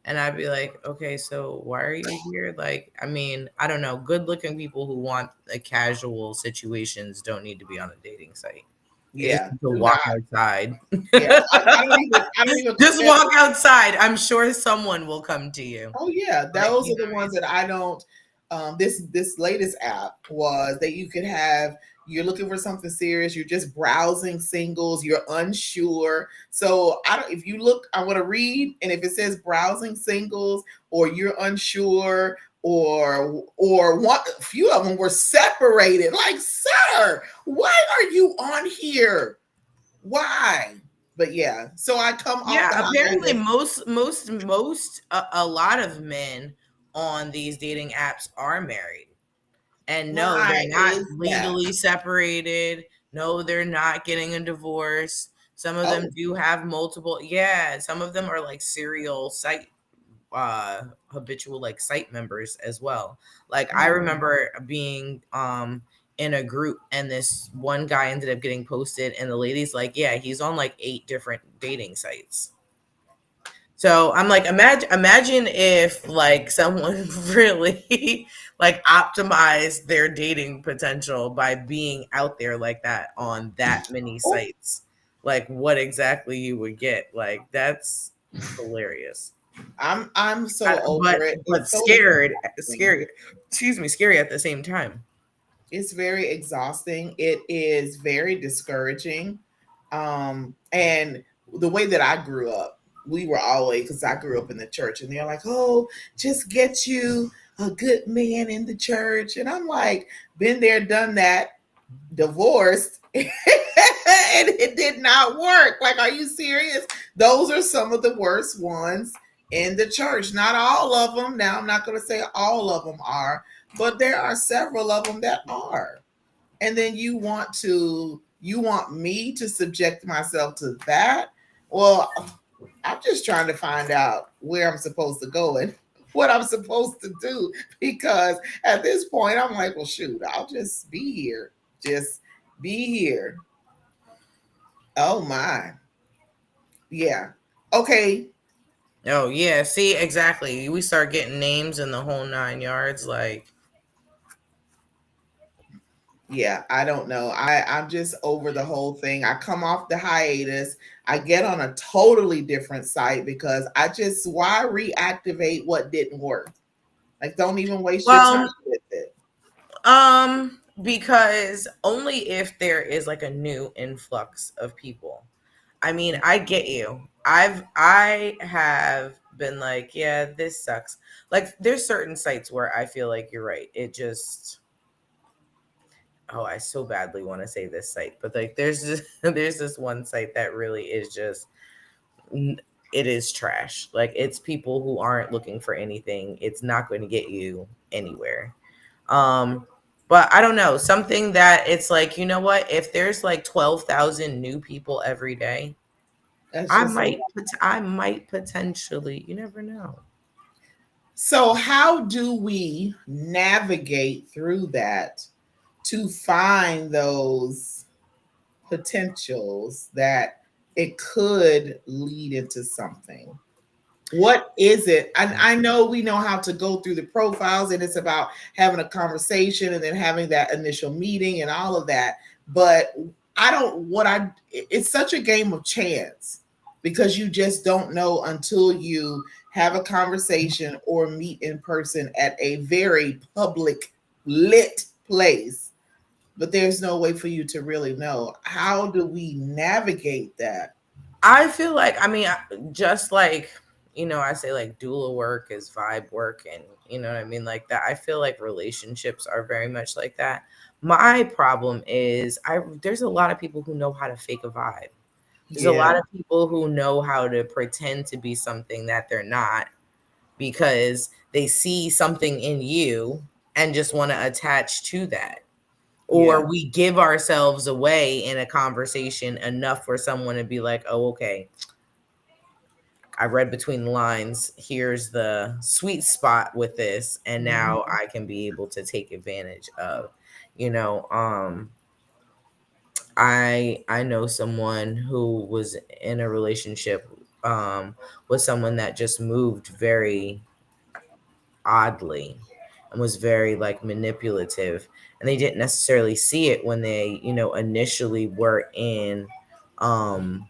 And I'd be like, okay, so why are you here? Like, I mean, I don't know. Good looking people who want a casual situations don't need to be on a dating site. They just Yeah. need to Do walk not. outside. Yeah. I don't even Just walk outside. I'm sure someone will come to you. Oh yeah, Like, those are the ones that I don't. This latest app was that you could have. You're looking for something serious. You're just browsing singles. You're unsure. So I don't. If you look, I want to read, and if it says browsing singles or you're unsure or one, a few of them were separated. Like, sir, why are you on here? Why? But yeah, so I come off the yeah, apparently hiatus. most a lot of men on these dating apps are married. And no, Why they're not is that? legally separated. No, they're not getting a divorce. Some of them Oh. do have multiple. Yeah, some of them are like serial site habitual like site members as well. Like I Oh, remember being in a group and this one guy ended up getting posted and the lady's like, yeah, he's on like 8 different dating sites. So I'm like, imagine if like someone really like optimized their dating potential by being out there like that on that many oh, sites. Like what exactly you would get. Like that's hilarious. I'm so over it. But It's so exhausting. scary, excuse me, scary at the same time. It's very exhausting. It is very discouraging. And the way that I grew up, we were always, because I grew up in the church, and they're like, "Oh, just get you a good man in the church," and I'm like, "Been there, done that." Divorced and it did not work. Like, are you serious? Those are some of the worst ones in the church. Not all of them. Now, I'm not going to say all of them are, but there are several of them that are. And then you want me to subject myself to that? Well, I'm just trying to find out where I'm supposed to go and what I'm supposed to do because at this point I'm like, well, shoot, I'll just be here. Just be here. Oh my. Yeah. Okay. Oh yeah, see exactly. We start getting names in the whole 9 yards. Like, Yeah, I don't know. I'm just over the whole thing. I come off the hiatus. I get on a totally different site because I just why reactivate what didn't work? Like don't even waste your time well, with it. because only if there is like a new influx of people. I mean, I get you. I have been like, yeah, this sucks. Like, there's certain sites where I feel like you're right. It just, oh, I so badly want to say this site, but like, there's this, there's this one site that really is just, it is trash. Like, it's people who aren't looking for anything. It's not going to get you anywhere. Um, but I don't know, something that it's like, you know what? If there's like 12,000 new people every day, That's just a lot. I might potentially, you never know. So how do we navigate through that to find those potentials that it could lead into something? What is it? And I know we know how to go through the profiles, and it's about having a conversation and then having that initial meeting and all of that. But I don't, what I, it's such a game of chance because you just don't know until you have a conversation or meet in person at a very public, lit place. But there's no way for you to really know. How do we navigate that? I feel like, I mean, just like, I say like doula work is vibe work, and you know what I mean? Like that. I feel like relationships are very much like that. My problem is, there's a lot of people who know how to fake a vibe. There's a Yeah, lot of people who know how to pretend to be something that they're not because they see something in you and just want to attach to that. yeah. Or we give ourselves away in a conversation enough for someone to be like, oh, okay, I read between the lines. Here's the sweet spot with this. And now Mhm. I can be able to take advantage of, you know, um, I know someone who was in a relationship with someone that just moved very oddly and was very like manipulative, and they didn't necessarily see it when they initially were um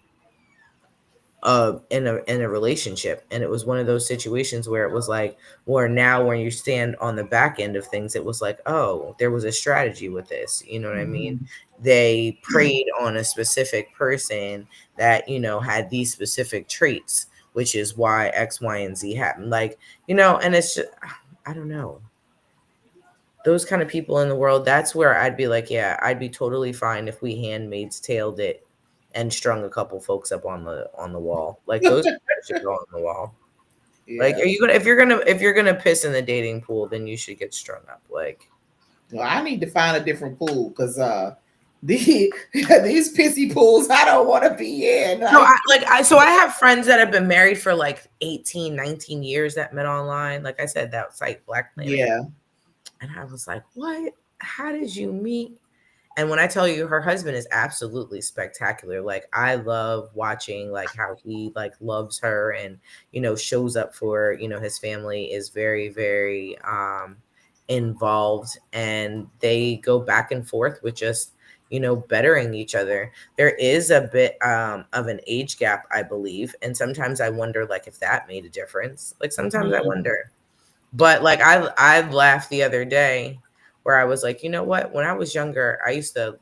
in a relationship. And it was one of those situations where it was like, where now when you stand on the back end of things, it was like, oh, there was a strategy with this, you know what I mean? Mhm. They preyed on a specific person that had these specific traits, which is why X, Y, and Z happened. Like, and it's just, I don't know, those kind of people in the world. That's where I'd be like, yeah, I'd be totally fine if we handmaid's tailed it and strung a couple folks up on the wall. Like, those people should go on the wall. Like, Yeah. are you gonna, if you're gonna piss in the dating pool, then you should get strung up. Like, Well, I need to find a different pool because these pissy pools I don't want to be in. no, Like, I have friends that have been married for like 18, 19 years that met online. Like I said, that site Black Planet. yeah. And I was like, what? How did you meet? And when I tell you, her husband is absolutely spectacular. Like, I love watching like how he like loves her and shows up for his family, is very, very involved, and they go back and forth with just bettering each other. There is a bit of an age gap, I believe, and sometimes I wonder like if that made a difference. Like, sometimes I Mhm. wonder. But like, I laughed the other day where I was like, you know what? When I was younger, I used to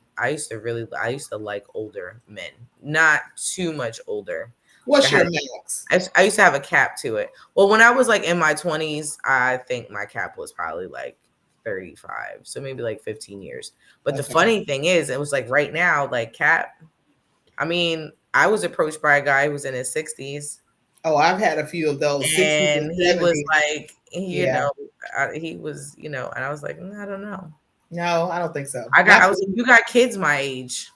like older men, not too much older. Like, What's your max? I used to have a cap to it. Well, when I was like in my 20s, I think my cap was probably like 35, so maybe like 15 years. But the Okay. funny thing is, it was like right now, like cap. I mean, I was approached by a guy who was in his 60s, Oh, I've had a few of those 60s and and he was 70s. like, Yeah. he was, and I was like, I don't know. No, I don't think so. I Not was for like, you got kids my age.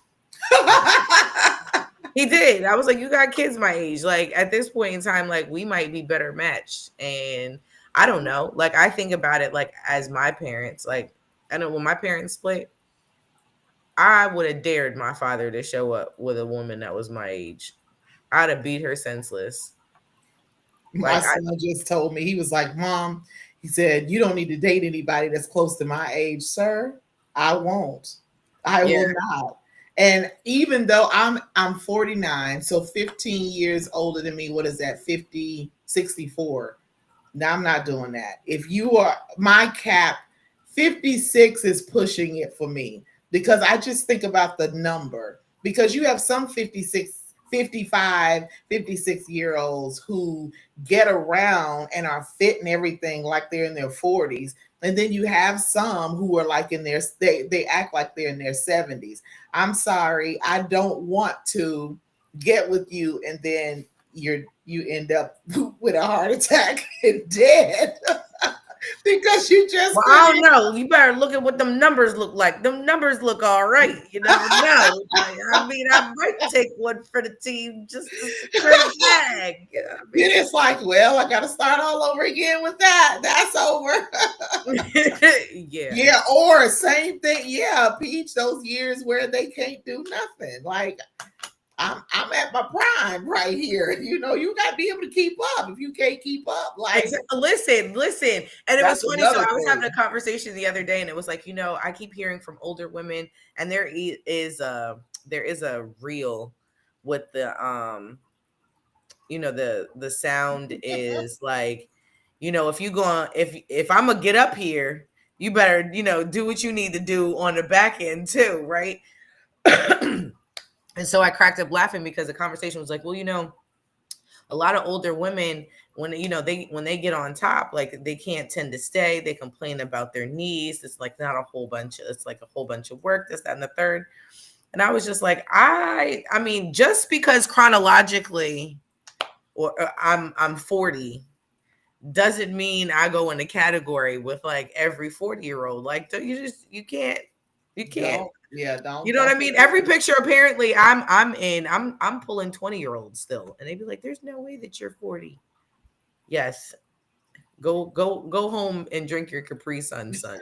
He did. I was like, you got kids my age. Like, at this point in time, like, we might be better matched. And I don't know. Like, I think about it like as my parents. Like, I know when my parents split, I would have dared my father to show up with a woman that was my age. I'd have beat her senseless. My Like I son just told me, he was like, Mom, he said, you don't need to date anybody that's close to my age, sir. I won't. I yeah. will not. And even though I'm 49, so 15 years older than me, what is that? 50, 64. Now I'm not doing that. If you are my cap, 56 is pushing it for me because I just think about the number. Because you have some 56, 55, 56 year olds who get around and are fit and everything like they're in their 40s. And then you have some who are like in their they act like they're in their 70s. I'm sorry, I don't want to get with you and then you end up with a heart attack and dead because you just Well, I couldn't. don't know. You better look at what them numbers look like. Them numbers look all right. You never know. Like, I mean, I might take one for the team just to secure the bag. I Then mean, it's like, well, I got to start all over again with that. That's over. yeah. Yeah, or same thing. Yeah, Peach, those years where they can't do nothing. Like I'm at my prime right here. You know, you got to be able to keep up. If you can't keep up, like Listen. And it was that's funny. So another I was having thing. a conversation the other day, and it was like, I keep hearing from older women, and there is a reel with the sound is like, if you go on, if I'm gonna get up here, you better, do what you need to do on the back end too, right? And so I cracked up laughing because the conversation was like, well, a lot of older women, when they get on top, like they can't tend to stay. They complain about their knees. It's like not a whole bunch of, it's like a whole bunch of work, this, that, and the third. And I was just like, I mean, just because chronologically, or I'm 40, doesn't mean I go in the category with like every 40-year-old. Like, you can't. Don't yeah, You don't know what don't I put mean? it Every picture apparently I'm pulling 20-year-olds still. And they'd be like, there's no way that you're 40. Yes. Go home and drink your Capri Sun, son.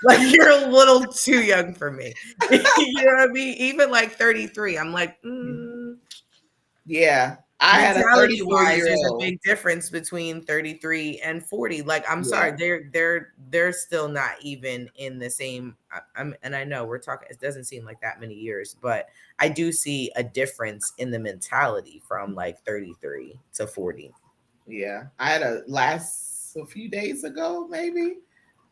Like you're a little too young for me. You know what I mean? Even like 33, I'm like, Yeah, I had a mentality 34 wise, year there's a old. big difference between 33 and 40. Like, I'm sorry, Yeah, they're still not even in the same. And I know we're talking, it doesn't seem like that many years, but I do see a difference in the mentality from like 33 to 40. yeah. I had a few days ago, maybe.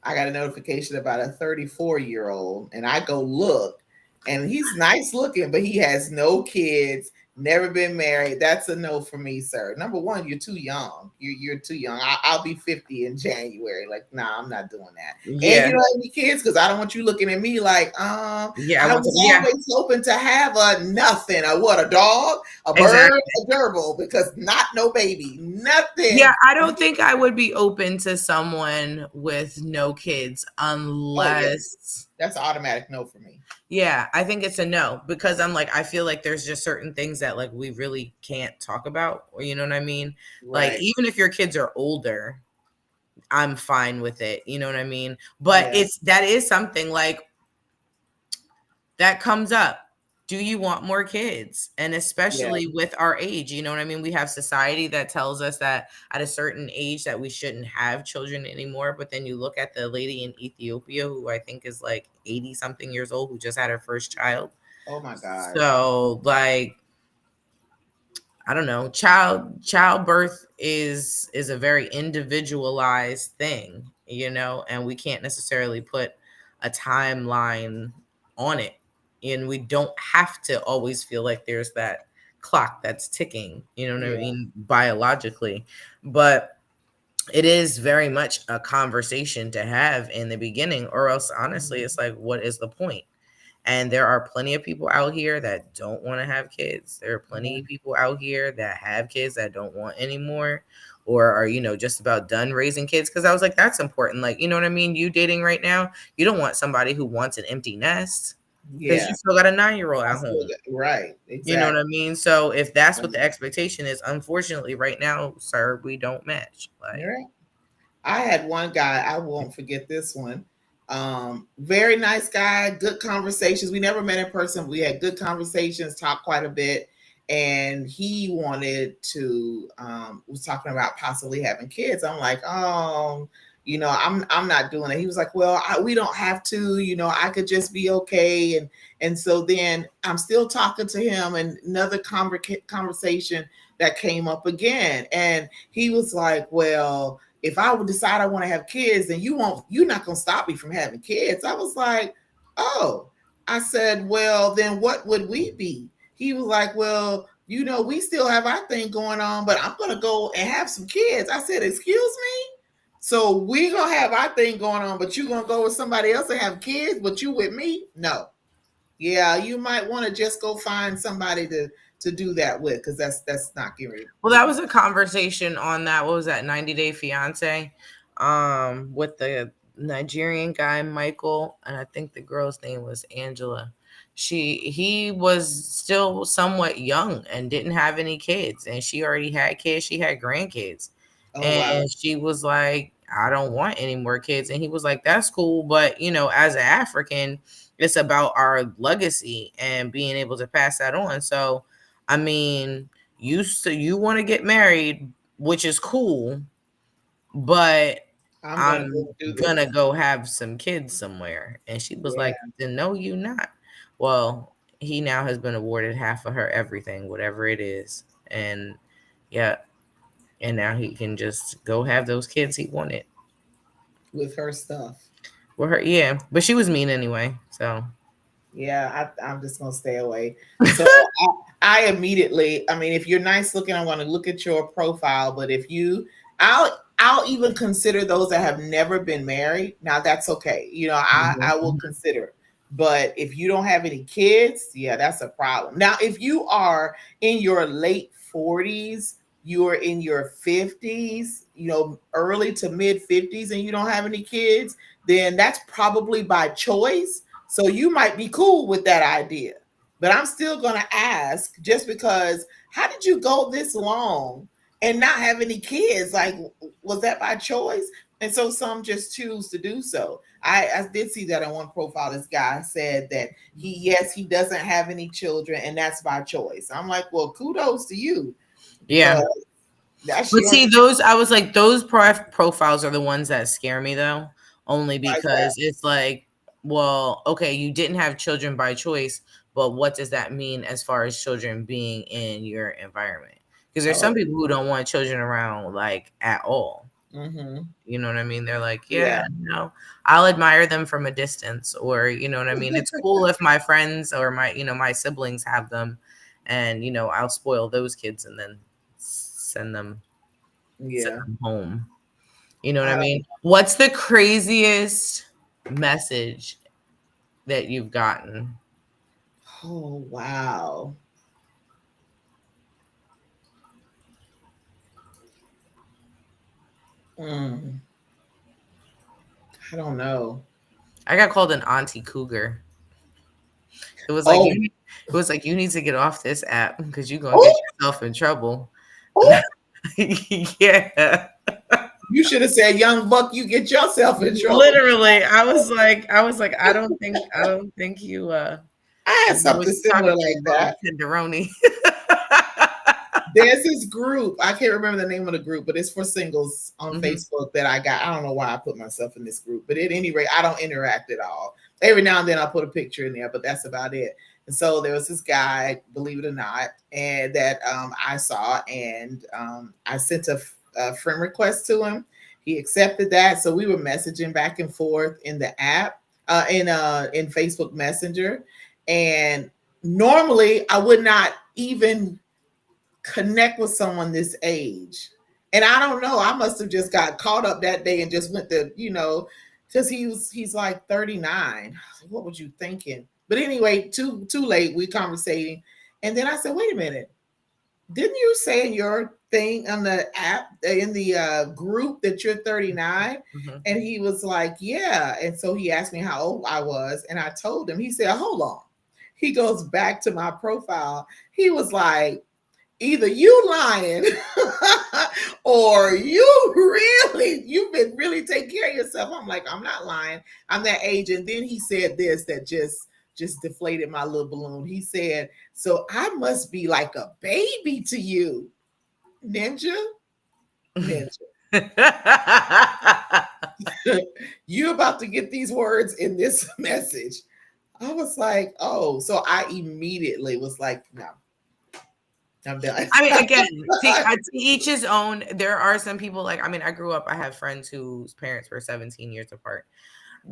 I got a notification about a 34 year old, and I go look, and he's nice looking, but he has no kids, never been married. That's a no for me, sir. Number one, you're too young. You're too young. I'll be 50 in January. Like, nah, I'm not doing that. And Yeah. you don't have any kids because I don't want you looking at me like, Yeah. I was Yeah, always hoping to have a nothing. A what? A dog, a bird, exactly. a gerbil, because not no baby, nothing. Yeah, I don't think I would be open to someone with no kids Oh yeah, unless. that's an automatic no for me. Yeah, I think it's a no because I'm like, I feel like there's just certain things that like we really can't talk about, or you know what I mean? Like, Right. even if your kids are older, I'm fine with it. You know what I mean? But Yeah. that is something like that comes up. Do you want more kids? And Yeah. especially with our age, you know what I mean? We have society that tells us that at a certain age that we shouldn't have children anymore. But then you look at the lady in Ethiopia who I think is like 80 something years old who just had her first child. Oh my gosh. So like, I don't know, childbirth is a very individualized thing, and we can't necessarily put a timeline on it. And we don't have to always feel like there's that clock that's ticking, you know what I Yeah. mean, biologically. But it is very much a conversation to have in the beginning, or else honestly, it's like, what is the point? And there are plenty of people out here that don't want to have kids. There are plenty Yeah. of people out here that have kids that don't want anymore, or are, just about done raising kids. Cause I was like, that's important. Like, you know what I mean? You dating right now, you don't want somebody who wants an empty nest because you Yeah. still got a 9-year-old I at still home. get, right. You know what Exactly. I mean? So if that's what Right. the expectation is, unfortunately, right now, sir, we don't match. Like, You're right. I had one guy, I won't forget this one. Very nice guy, good conversations. We never met in person. We had good conversations, talked quite a bit. and he wanted to was talking about possibly having kids. I'm like, oh, I'm not doing it. He was like, well, we don't have to, I could just be okay. And so then I'm still talking to him, and another conversation that came up again, and he was like, well, if I would decide I want to have kids, then you're not going to stop me from having kids. I was like, oh. I said, well, then what would we be? He was like, well, we still have our thing going on, but I'm going to go and have some kids. I said, excuse me? So we going to have our thing going on, but you going to go with somebody else and have kids, but you with me? No. Yeah, you might want to just go find somebody to do that with, because that's not getting. Well, that was a conversation on that. What was that, 90 Day Fiance? With the Nigerian guy, Michael, and I think the girl's name was Angela. He was still somewhat young and didn't have any kids, and she already had kids. She had grandkids. Oh, wow. And she was like, I don't want any more kids. And he was like, that's cool. But, as an African, it's about our legacy and being able to pass that on. So, I mean, you want to get married, which is cool, but I'm gonna go have some kids somewhere. And she was like, then no, you not. Well, he now has been awarded half of her everything, whatever it is. And yeah. And now he can just go have those kids he wanted. With her stuff. With her, yeah. But she was mean anyway, so. Yeah, I'm just going to stay away. So I immediately, I mean, if you're nice looking, I want to look at your profile. But if I'll even consider those that have never been married. Now that's okay. I will consider. But if you don't have any kids, yeah, that's a problem. Now, if you are in your late 40s, you're in your 50s, early to mid 50s, and you don't have any kids, then that's probably by choice. So you might be cool with that idea. But I'm still going to ask, just because, how did you go this long and not have any kids? Like, was that by choice? And so some just choose to do so. I did see that on one profile. This guy said that he doesn't have any children, and that's by choice. I'm like, well, kudos to you. Yeah. But see, I was like, those profiles are the ones that scare me, though, only because it's like, well, okay, you didn't have children by choice, but what does that mean as far as children being in your environment? Because there's some people who don't want children around, like, at all. Mm-hmm. You know what I mean? They're like, yeah, I'll admire them from a distance, or, you know what I mean? It's cool if my friends or my siblings have them, and, I'll spoil those kids and then send them home. You know what I mean? What's the craziest message that you've gotten? Oh, wow. I don't know. I got called an auntie cougar. It was like, you need to get off this app because you're gonna get yourself in trouble. Yeah. You should have said, young buck, you get yourself in trouble. Literally, I was like, I don't think you I had something similar like that. Tenderoni. There's this group. I can't remember the name of the group, but it's for singles on Facebook that I got. I don't know why I put myself in this group, but at any rate, I don't interact at all. Every now and then I'll put a picture in there, but that's about it. And so there was this guy, believe it or not, and that I saw, and I sent a friend request to him. He accepted that. So we were messaging back and forth in the app, in Facebook Messenger. And normally I would not even connect with someone this age. And I don't know, I must have just got caught up that day and just went to, because he's like 39. What was you thinking? But anyway, too late, we conversating. And then I said, wait a minute. Didn't you say in your thing on the app, in the group, that you're 39? And he was like, yeah. And so he asked me how old I was. And I told him. He said, hold on. He goes back to my profile. He was like, either you lying or you've been really taking care of yourself. I'm like, I'm not lying. I'm that age. And then he said this that just just deflated my little balloon. He said, "So I must be like a baby to you, Ninja." Ninja. You about to get these words in this message. I was like, oh, so I immediately was like, no, I'm done. I mean, again, to each his own. There are some people like, I mean, I grew up, I have friends whose parents were 17 years apart.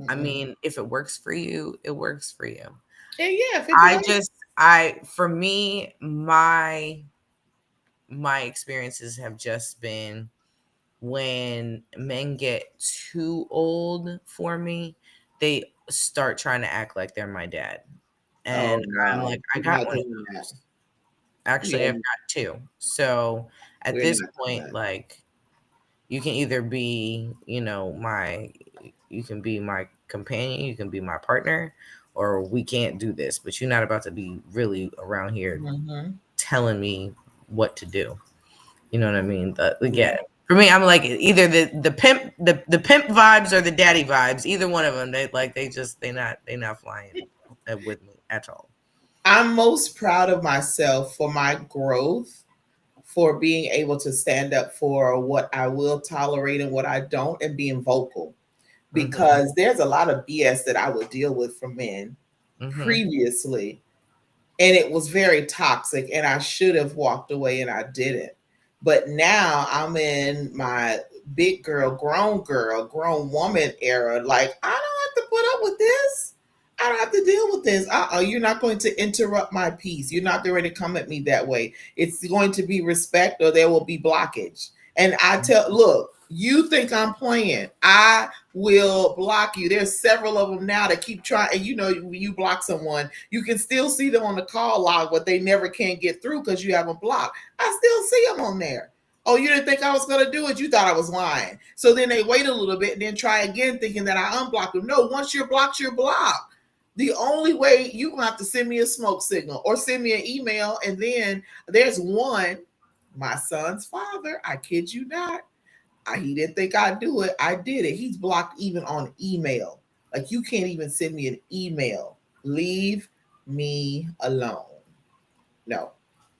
I mean, if it works for you, it works for you. And yeah, if it does. For me, my experiences have just been when men get too old for me, they start trying to act like they're my dad. Oh And I'm no, like, I we're got not one of doing that. those. Actually, Yeah, I've got two. So at we're this not doing point, that. like, you can either be, you can be my companion, you can be my partner, or we can't do this. But you're not about to be really around here Mm-hmm. telling me what to do. You know what I mean? Yeah. Yeah. For me, I'm like either the pimp the pimp vibes or the daddy vibes. Either one of them, they not flying with me at all. I'm most proud of myself for my growth, for being able to stand up for what I will tolerate and what I don't, and being vocal. Mm-hmm. Because there's a lot of BS that I would deal with from men Mm-hmm. previously, and it was very toxic, and I should have walked away and I didn't. But now I'm in my big girl, grown woman era. Like, I don't have to put up with this. I don't have to deal with this. You're not going to interrupt my peace. You're not going to come at me that way. It's going to be respect, or there will be blockage. And I tell, look, you think I'm playing? I will block you. There's several of them now that keep trying. And when you block someone, you can still see them on the call log, but they never can get through because you have them blocked. I still see them on there. Oh, you didn't think I was going to do it? You thought I was lying. So then they wait a little bit and then try again, thinking that I unblocked them. No, once you're blocked, you're blocked. The only way, you're going to have to send me a smoke signal or send me an email. And then there's one, my son's father, I kid you not. He didn't think I'd do it. I did it. He's blocked even on email. Like, you can't even send me an email. Leave me alone. No,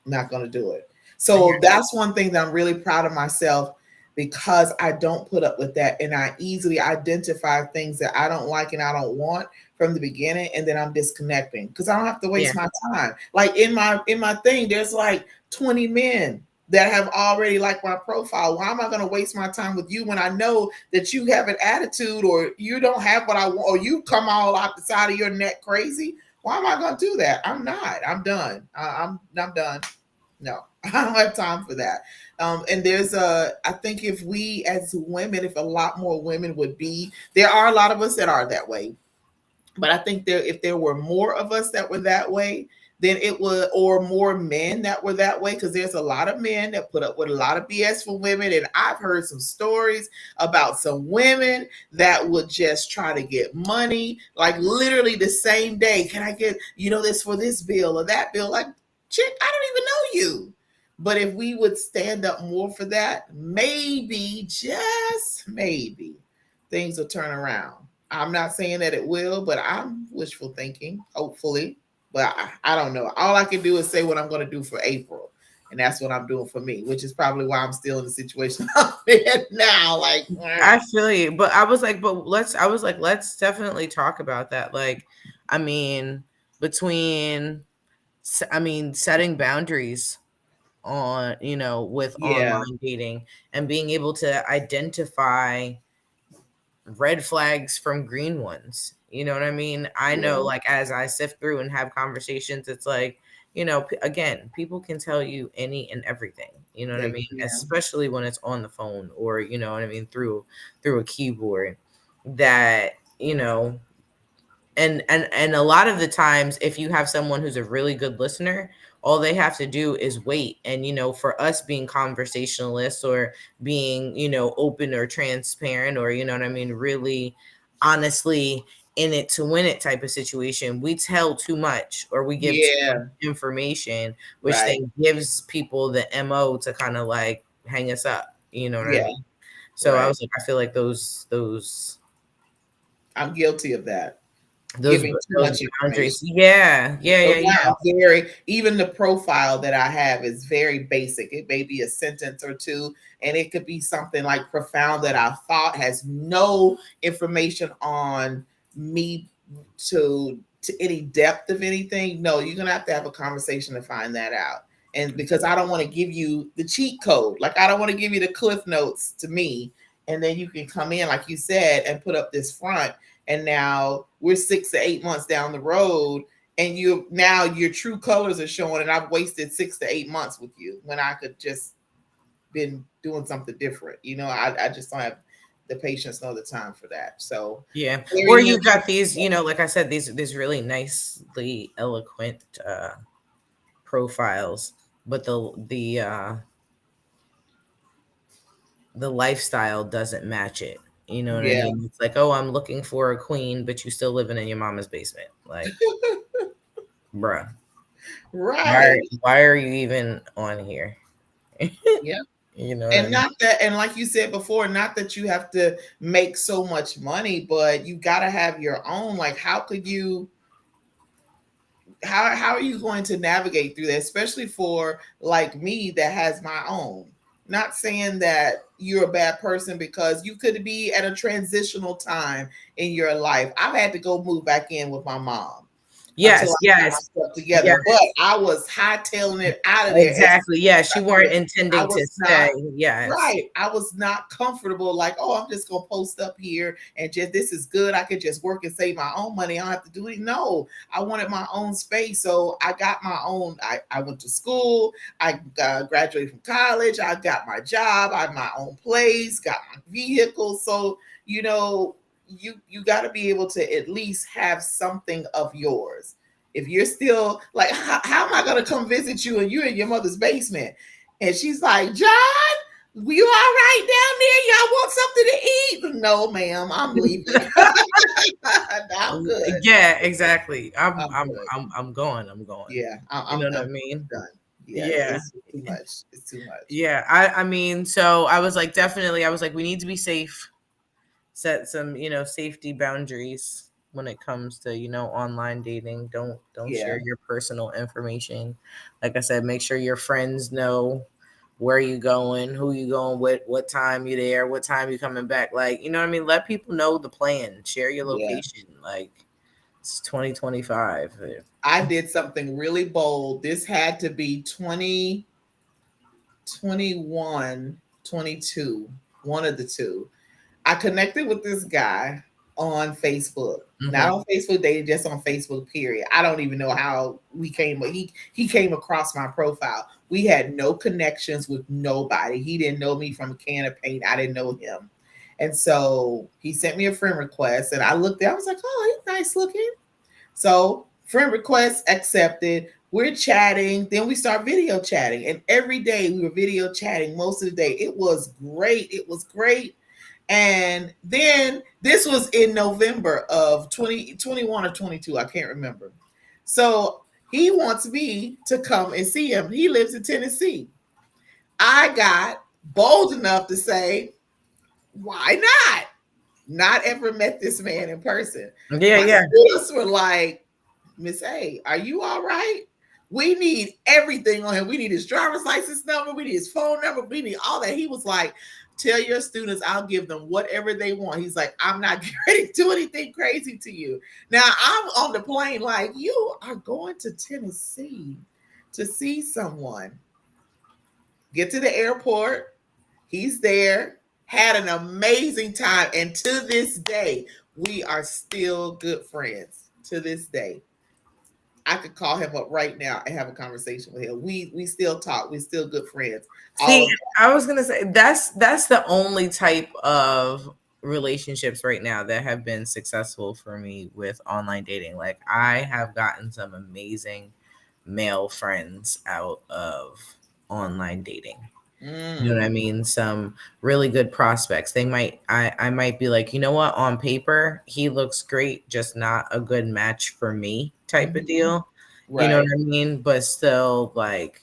I'm not going to do it. So that's one thing that I'm really proud of myself, because I don't put up with that, and I easily identify things that I don't like and I don't want from the beginning, and then I'm disconnecting because I don't have to waste my time. Like, in my thing, there's like 20 men that have already liked my profile. Why am I going to waste my time with you when I know that you have an attitude, or you don't have what I want, or you come all out the side of your neck crazy? Why am I going to do that? I'm not. I'm done. I'm done. No, I don't have time for that. And I think if we as women, if a lot more women would be, there are a lot of us that are that way. But I think if there were more of us that were that way, then it would, or more men that were that way, because there's a lot of men that put up with a lot of BS for women. And I've heard some stories about some women that would just try to get money, like literally the same day. Can I get, this for this bill or that bill? Like, chick, I don't even know you. But if we would stand up more for that, maybe, just maybe, things will turn around. I'm not saying that it will, but I'm wishful thinking, hopefully. But I don't know. All I can do is say what I'm going to do for April. And that's what I'm doing for me, which is probably why I'm still in the situation I'm in now. Like, I feel you. But let's definitely talk about that. Like, I mean, setting boundaries on, with yeah, online dating, and being able to identify red flags from green ones. You know what I mean? I know, yeah, like, as I sift through and have conversations, it's like, again, people can tell you any and everything. You know what I they mean? can. Especially when it's on the phone, or, you know what I mean, through a keyboard. That, and a lot of the times, if you have someone who's a really good listener, all they have to do is wait. And, for us being conversationalists, or being, open or transparent, or, what I mean, really honestly in it to win it type of situation, we tell too much, or we give too much Yeah, information, which right, then gives people the MO to kind of like hang us up. You know what I yeah, mean? So I right. was like, I feel like those I'm guilty of that. those giving too those much boundaries. information. Yeah, yeah, So yeah, now yeah. very even the profile that I have is very basic. It may be a sentence or two, and it could be something like profound that I thought has no information on me to any depth of anything. No, you're gonna have to have a conversation to find that out. And because I don't want to give you the cheat code, like I don't want to give you the cliff notes to me, and then you can come in, like you said, and put up this front. And now we're 6 to 8 months down the road, and you now your true colors are showing, and I've wasted 6 to 8 months with you when I could just been doing something different. I just don't have the patience nor the time for that. So Yeah. Or very you much, got these, like I said, these really nicely eloquent profiles, but the lifestyle doesn't match it. You know what I yeah, mean? It's like, oh, I'm looking for a queen, but you still living in your mama's basement. Like, bruh, right, why are you even on here? yeah. You know what I And mean? not that, and like you said before, not that you have to make so much money, but you got to have your own. Like, how are you going to navigate through that, especially for like me that has my own? Not saying that you're a bad person, because you could be at a transitional time in your life. I've had to go move back in with my mom until Yes, I got yes, myself yes, together. But I was hightailing it out of there as exactly. Yes, you weren't I intending to was stay. not Yes. right. I was not comfortable. Like, oh, I'm just gonna post up here and just this is good. I could just work and save my own money. I don't have to do it. No, I wanted my own space, so I got my own. I went to school. I graduated from college. I got my job. I had my own place. Got my vehicle. So you got to be able to at least have something of yours. If you're still like, how am I going to come visit you and you're in your mother's basement? And she's like, John, you all right down there? Y'all want something to eat? No, ma'am, I'm leaving. I'm good. Yeah, exactly. I'm I'm I'm good. I'm I'm going. I'm going. Yeah, You know what I I'm mean? done. Yeah, Yeah. it's too much. It's too much. Yeah. I mean, so I was like, definitely, I was like, we need to be safe. Set some, safety boundaries when it comes to, online dating. Don't Yeah, share your personal information. Like I said, make sure your friends know where you going, who you going with, what time you there, what time you coming back. Like, you know what I mean? Let people know the plan. Share your yeah. location. Like, it's 2025. I did something really bold. This had to be 2021, 22, one of the two. I connected with this guy on Facebook. Not Mm-hmm. on Facebook dating, just on Facebook, period. I don't even know how we came, but he came across my profile. We had no connections with nobody. He didn't know me from a can of paint. I didn't know him. And so he sent me a friend request, and I looked at, I was like, oh, he's nice looking. So friend request accepted. We're chatting. Then we start video chatting. And every day we were video chatting most of the day. It was great. It was great. And then this was in November of 2021 or 22. I can't remember. So he wants me to come and see him. He lives in Tennessee. I got bold enough to say, why not? Not ever met this man in person. Yeah, My yeah. students were like, Miss A, are you all right? We need everything on him. We need his driver's license number. We need his phone number. We need all that. He was like, tell your students I'll give them whatever they want. He's like, I'm not ready to do anything crazy to you. Now I'm on the plane like, you are going to Tennessee to see someone. Get to the airport. He's there. Had an amazing time. And to this day, we are still good friends. To this day. I could call him up right now and have a conversation with him. We still talk. We're still good friends. All See, of I was gonna say that's the only type of relationships right now that have been successful for me with online dating. Like, I have gotten some amazing male friends out of online dating. that. You know what I mean? Some really good prospects. I might be like, you know what, on paper, he looks great, just not a good match for me type of Mhm. deal. You know Right. what I mean? But still, like,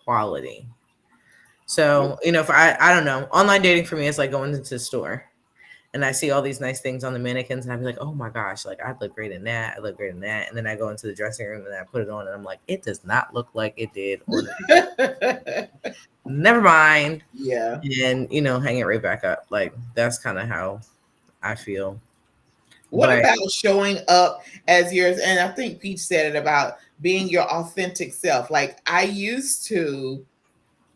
quality. So, if I don't know, online dating for me is like going into the store and I see all these nice things on the mannequins, and I'd be like, oh my gosh, like I look great in that. I look great in that. And then I go into the dressing room and I put it on, and I'm like, it does not look like it did on the never mind. Yeah. And, hang it right back up. Like, that's kind of how I feel. What But about showing up as yours? And I think Peach said it about being your authentic self. Like I used to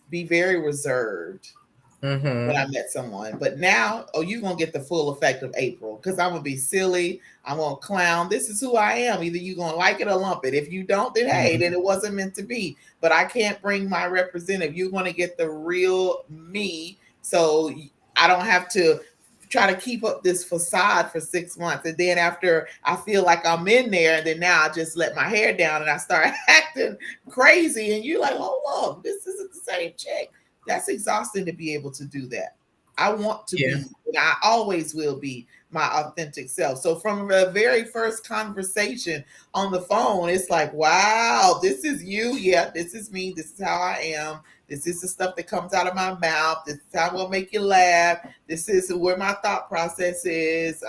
be very reserved when mm-hmm. I met someone. But now, oh, you're gonna get the full effect of April because I'm gonna be silly. I'm gonna clown. This is who I am. Either you're gonna like it or lump it. If you don't, then hey, then it wasn't meant to be. But I can't bring my representative. You're gonna get the real me. So I don't have to try to keep up this facade for 6 months. And then after I feel like I'm in there, and then now I just let my hair down and I start acting crazy. And you're like, hold on, this isn't the same chick. That's exhausting to be able to do that. I want to Yeah. be, and I always will be my authentic self. So from the very first conversation on the phone, it's like, wow, this is you. Yeah, this is me. This is how I am. This is the stuff that comes out of my mouth. This is how I'm gonna make you laugh. This is where my thought process is.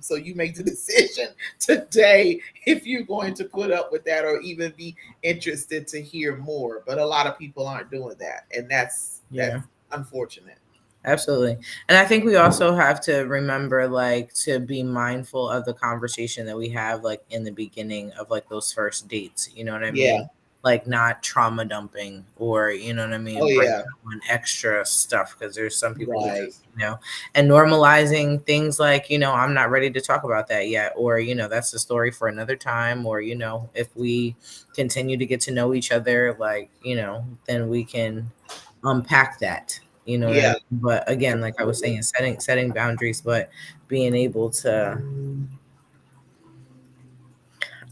So you make the decision today if you're going to put up with that or even be interested to hear more. But a lot of people aren't doing that, and that's Yeah. unfortunate. Absolutely. And I think we also have to remember, like, to be mindful of the conversation that we have, like, in the beginning of, like, those first dates. You know what I Yeah. mean? Like, not trauma dumping or, you know what I Oh mean? Bringing yeah. on extra stuff because there's some people who Right. just, and normalizing things like, I'm not ready to talk about that yet. Or, that's the story for another time. Or, if we continue to get to know each other, like, then we can unpack that, you know what I Yeah. mean? But again, like I was Absolutely. saying, setting boundaries, but being able to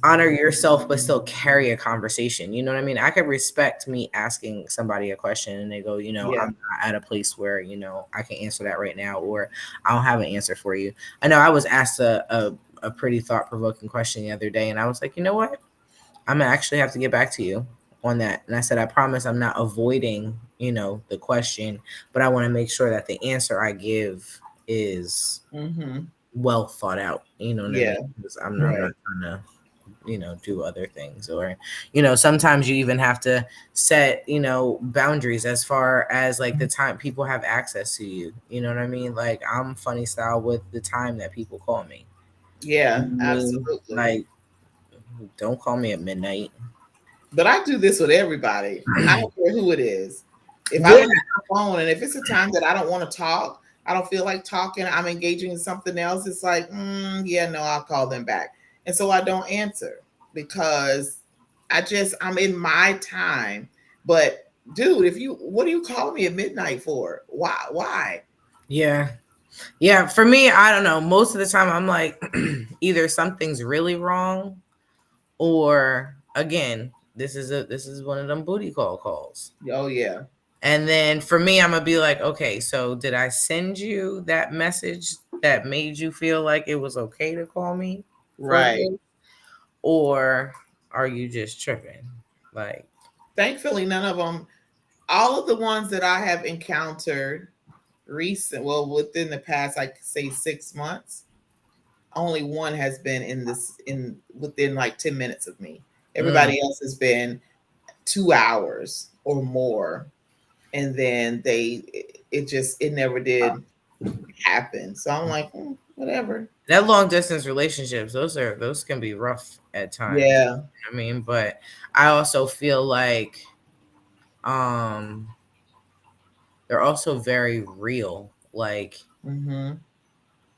honor yourself but still carry a conversation. You know what I mean? I could respect me asking somebody a question and they go, Yeah. I'm not at a place where, I can answer that right now, or I don't have an answer for you. I know I was asked a pretty thought-provoking question the other day, and I was like, you know what? I'm gonna actually have to get back to you on that. And I said, I promise I'm not avoiding, the question, but I want to make sure that the answer I give is Mm-hmm. well thought out. You know what I Yeah. mean? Because I'm not Right. trying to, do other things. Or, sometimes you even have to set, boundaries as far as like the time people have access to you. You know what I mean? Like I'm funny style with the time that people call me. You Yeah. know what I mean? Absolutely. Like, don't call me at midnight. But I do this with everybody. I don't care who it is. If I Yeah. look at my phone and if it's a time that I don't want to talk, I don't feel like talking, I'm engaging in something else, it's like, yeah, no, I'll call them back. And so I don't answer because I'm in my time. But dude, what do you call me at midnight for? Why? Why? Yeah. Yeah. For me, I don't know. Most of the time, I'm like, either something's really wrong, or again, this is one of them booty call calls. Oh, yeah. And then for me, I'm gonna be like, okay, so did I send you that message that made you feel like it was okay to call me for Right. this, or are you just tripping? Like, Thankfully, none of them, all of the ones that I have encountered within the past, I could say 6 months, only one has been in within like 10 minutes of me. mm, Everybody else has been 2 hours or more. And then it never did happen. So I'm like, whatever. that long distance relationships, those can be rough at times. Yeah. I mean, but I also feel like um they're also very real. Like Hmm.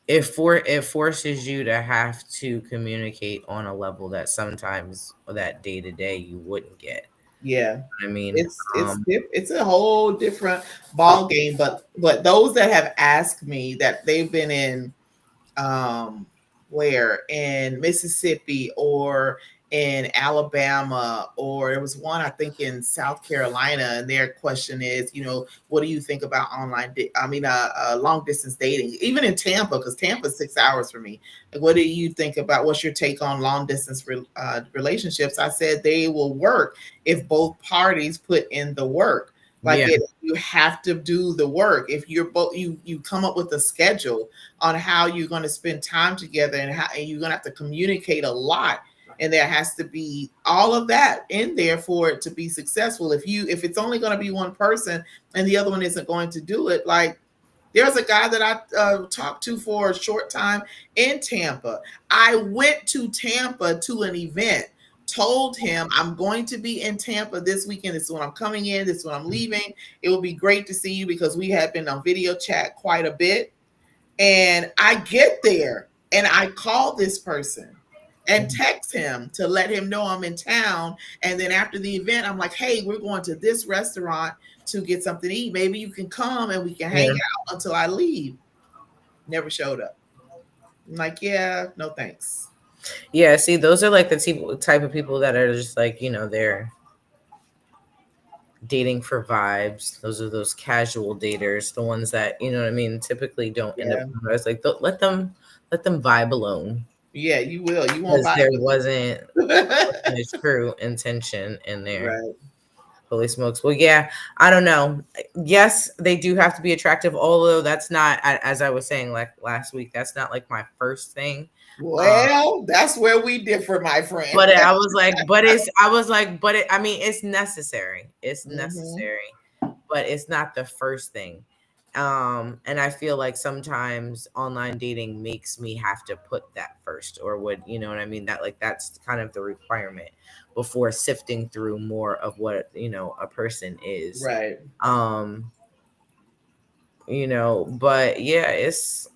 it forces you to have to communicate on a level that sometimes that day to day you wouldn't get. Yeah. I mean, It's a whole different ball game. But those that have asked me that they've been in where in Mississippi or in Alabama, or there was one I think in South Carolina, and their question is, what do you think about long distance dating? Even in Tampa, because Tampa's 6 hours for me. Like, what do you think about? What's your take on long distance relationships? I said they will work if both parties put in the work. Like Yeah. you have to do the work. If you're both, you come up with a schedule on how you're going to spend time together, and how and you're going to have to communicate a lot, and there has to be all of that in there for it to be successful. If it's only going to be one person and the other one isn't going to do it, like there's a guy that I talked to for a short time in Tampa. I went to Tampa to an event, told him I'm going to be in Tampa this weekend. This is when I'm coming in. This is when I'm leaving. It will be great to see you because we have been on video chat quite a bit. And I get there and I call this person and text him to let him know I'm in town. And then after the event, I'm like, hey, we're going to this restaurant to get something to eat. Maybe you can come and we can hang Yeah. out until I leave. Never showed up. I'm like, yeah, no thanks. Yeah, see, those are like the type of people that are just like, they're dating for vibes. Those are those casual daters, the ones that, you know what I mean, typically don't end up. Yeah. It's like, let them vibe alone, Yeah, you will. You won't because buy there with wasn't it. a true intention in there. Right. Holy smokes. Well, yeah, I don't know. Yes, they do have to be attractive, although that's not, as I was saying like last week, that's not like my first thing. Um, Well, that's where we differ, my friend. but I was like, I mean, it's necessary. It's Hmm. necessary, but it's not the first thing. And I feel like sometimes online dating makes me have to put that first, or would, you know what I mean? That like, that's kind of the requirement before sifting through more of what, a person is. Right. Um, but yeah,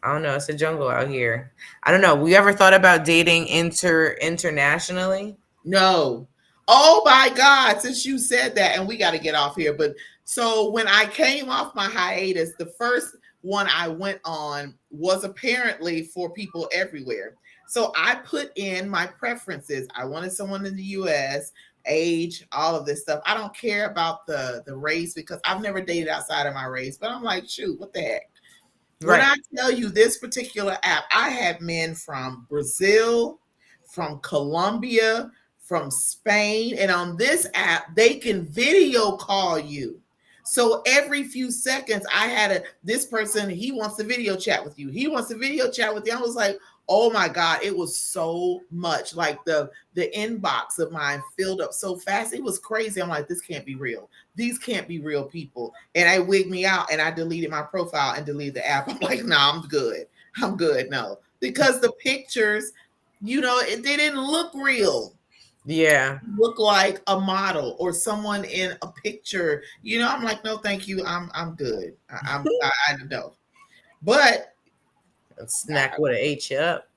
I don't know, it's a jungle out here. I don't know. We ever thought about dating internationally? No. Oh my God, since you said that, and we got to get off here. But so when I came off my hiatus, the first one I went on was apparently for people everywhere. So I put in my preferences. I wanted someone in the US, age, all of this stuff. I don't care about the race because I've never dated outside of my race, but I'm like, shoot, what the heck? When Right. I tell you this particular app, I have men from Brazil, from Colombia, from Spain, and on this app, they can video call you. So every few seconds, I had this person, he wants to video chat with you. He wants to video chat with you. I was like, oh my God, it was so much. Like the inbox of mine filled up so fast. It was crazy. I'm like, this can't be real. These can't be real people. And I wigged me out and I deleted my profile and deleted the app. I'm like, nah, I'm good. I'm good. No, because the pictures, they didn't look real. Yeah. Look like a model or someone in a picture. I'm like, no, thank you. I'm good. I don't know. But Snack would have ate you up.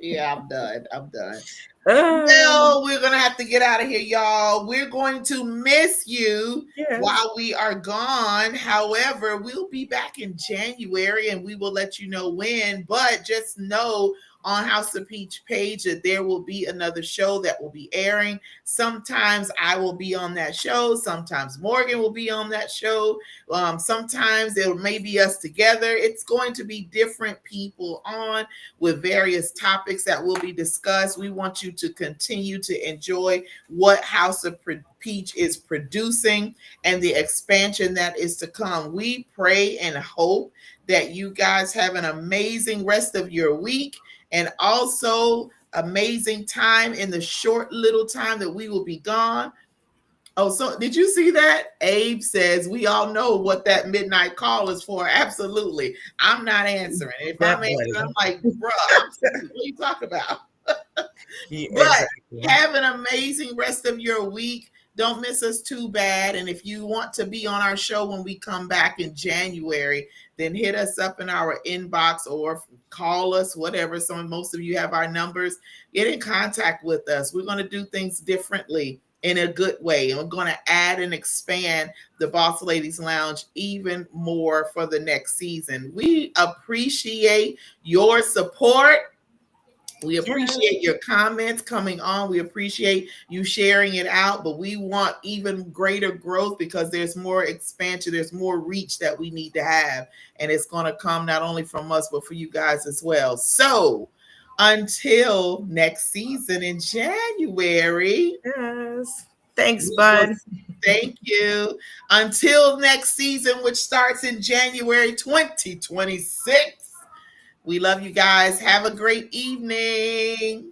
yeah, I'm done. I'm done. Um, Well, we're gonna have to get out of here, y'all. We're going to miss you yes. while we are gone. However, we'll be back in January and we will let you know when. But just know on House of Peach page that there will be another show that will be airing. Sometimes I will be on that show. Sometimes Morgan will be on that show. Sometimes it may be us together. It's going to be different people on with various topics that will be discussed. We want you to continue to enjoy what House of Peach is producing and the expansion that is to come. We pray and hope that you guys have an amazing rest of your week and also amazing time in the short little time that we will be gone. Oh, so did you see that? Abe says we all know what that midnight call is for. Absolutely. I'm not answering. If I'm That answering, I'm buddy. like, bro, I'm serious. What are you talking about? Yeah, But exactly. have an amazing rest of your week. Don't miss us too bad. And if you want to be on our show when we come back in January, then hit us up in our inbox or call us, whatever. Most of you have our numbers. Get in contact with us. We're going to do things differently in a good way. And we're going to add and expand the Boss Ladies Lounge even more for the next season. We appreciate your support. We Yes. appreciate your comments coming on. We appreciate you sharing it out, but we want even greater growth because there's more expansion, there's more reach that we need to have. And it's going to come not only from us, but for you guys as well. So until next season in January, Yes. Thanks, bud. Thank you. Until next season, which starts in January 2026. We love you guys. Have a great evening.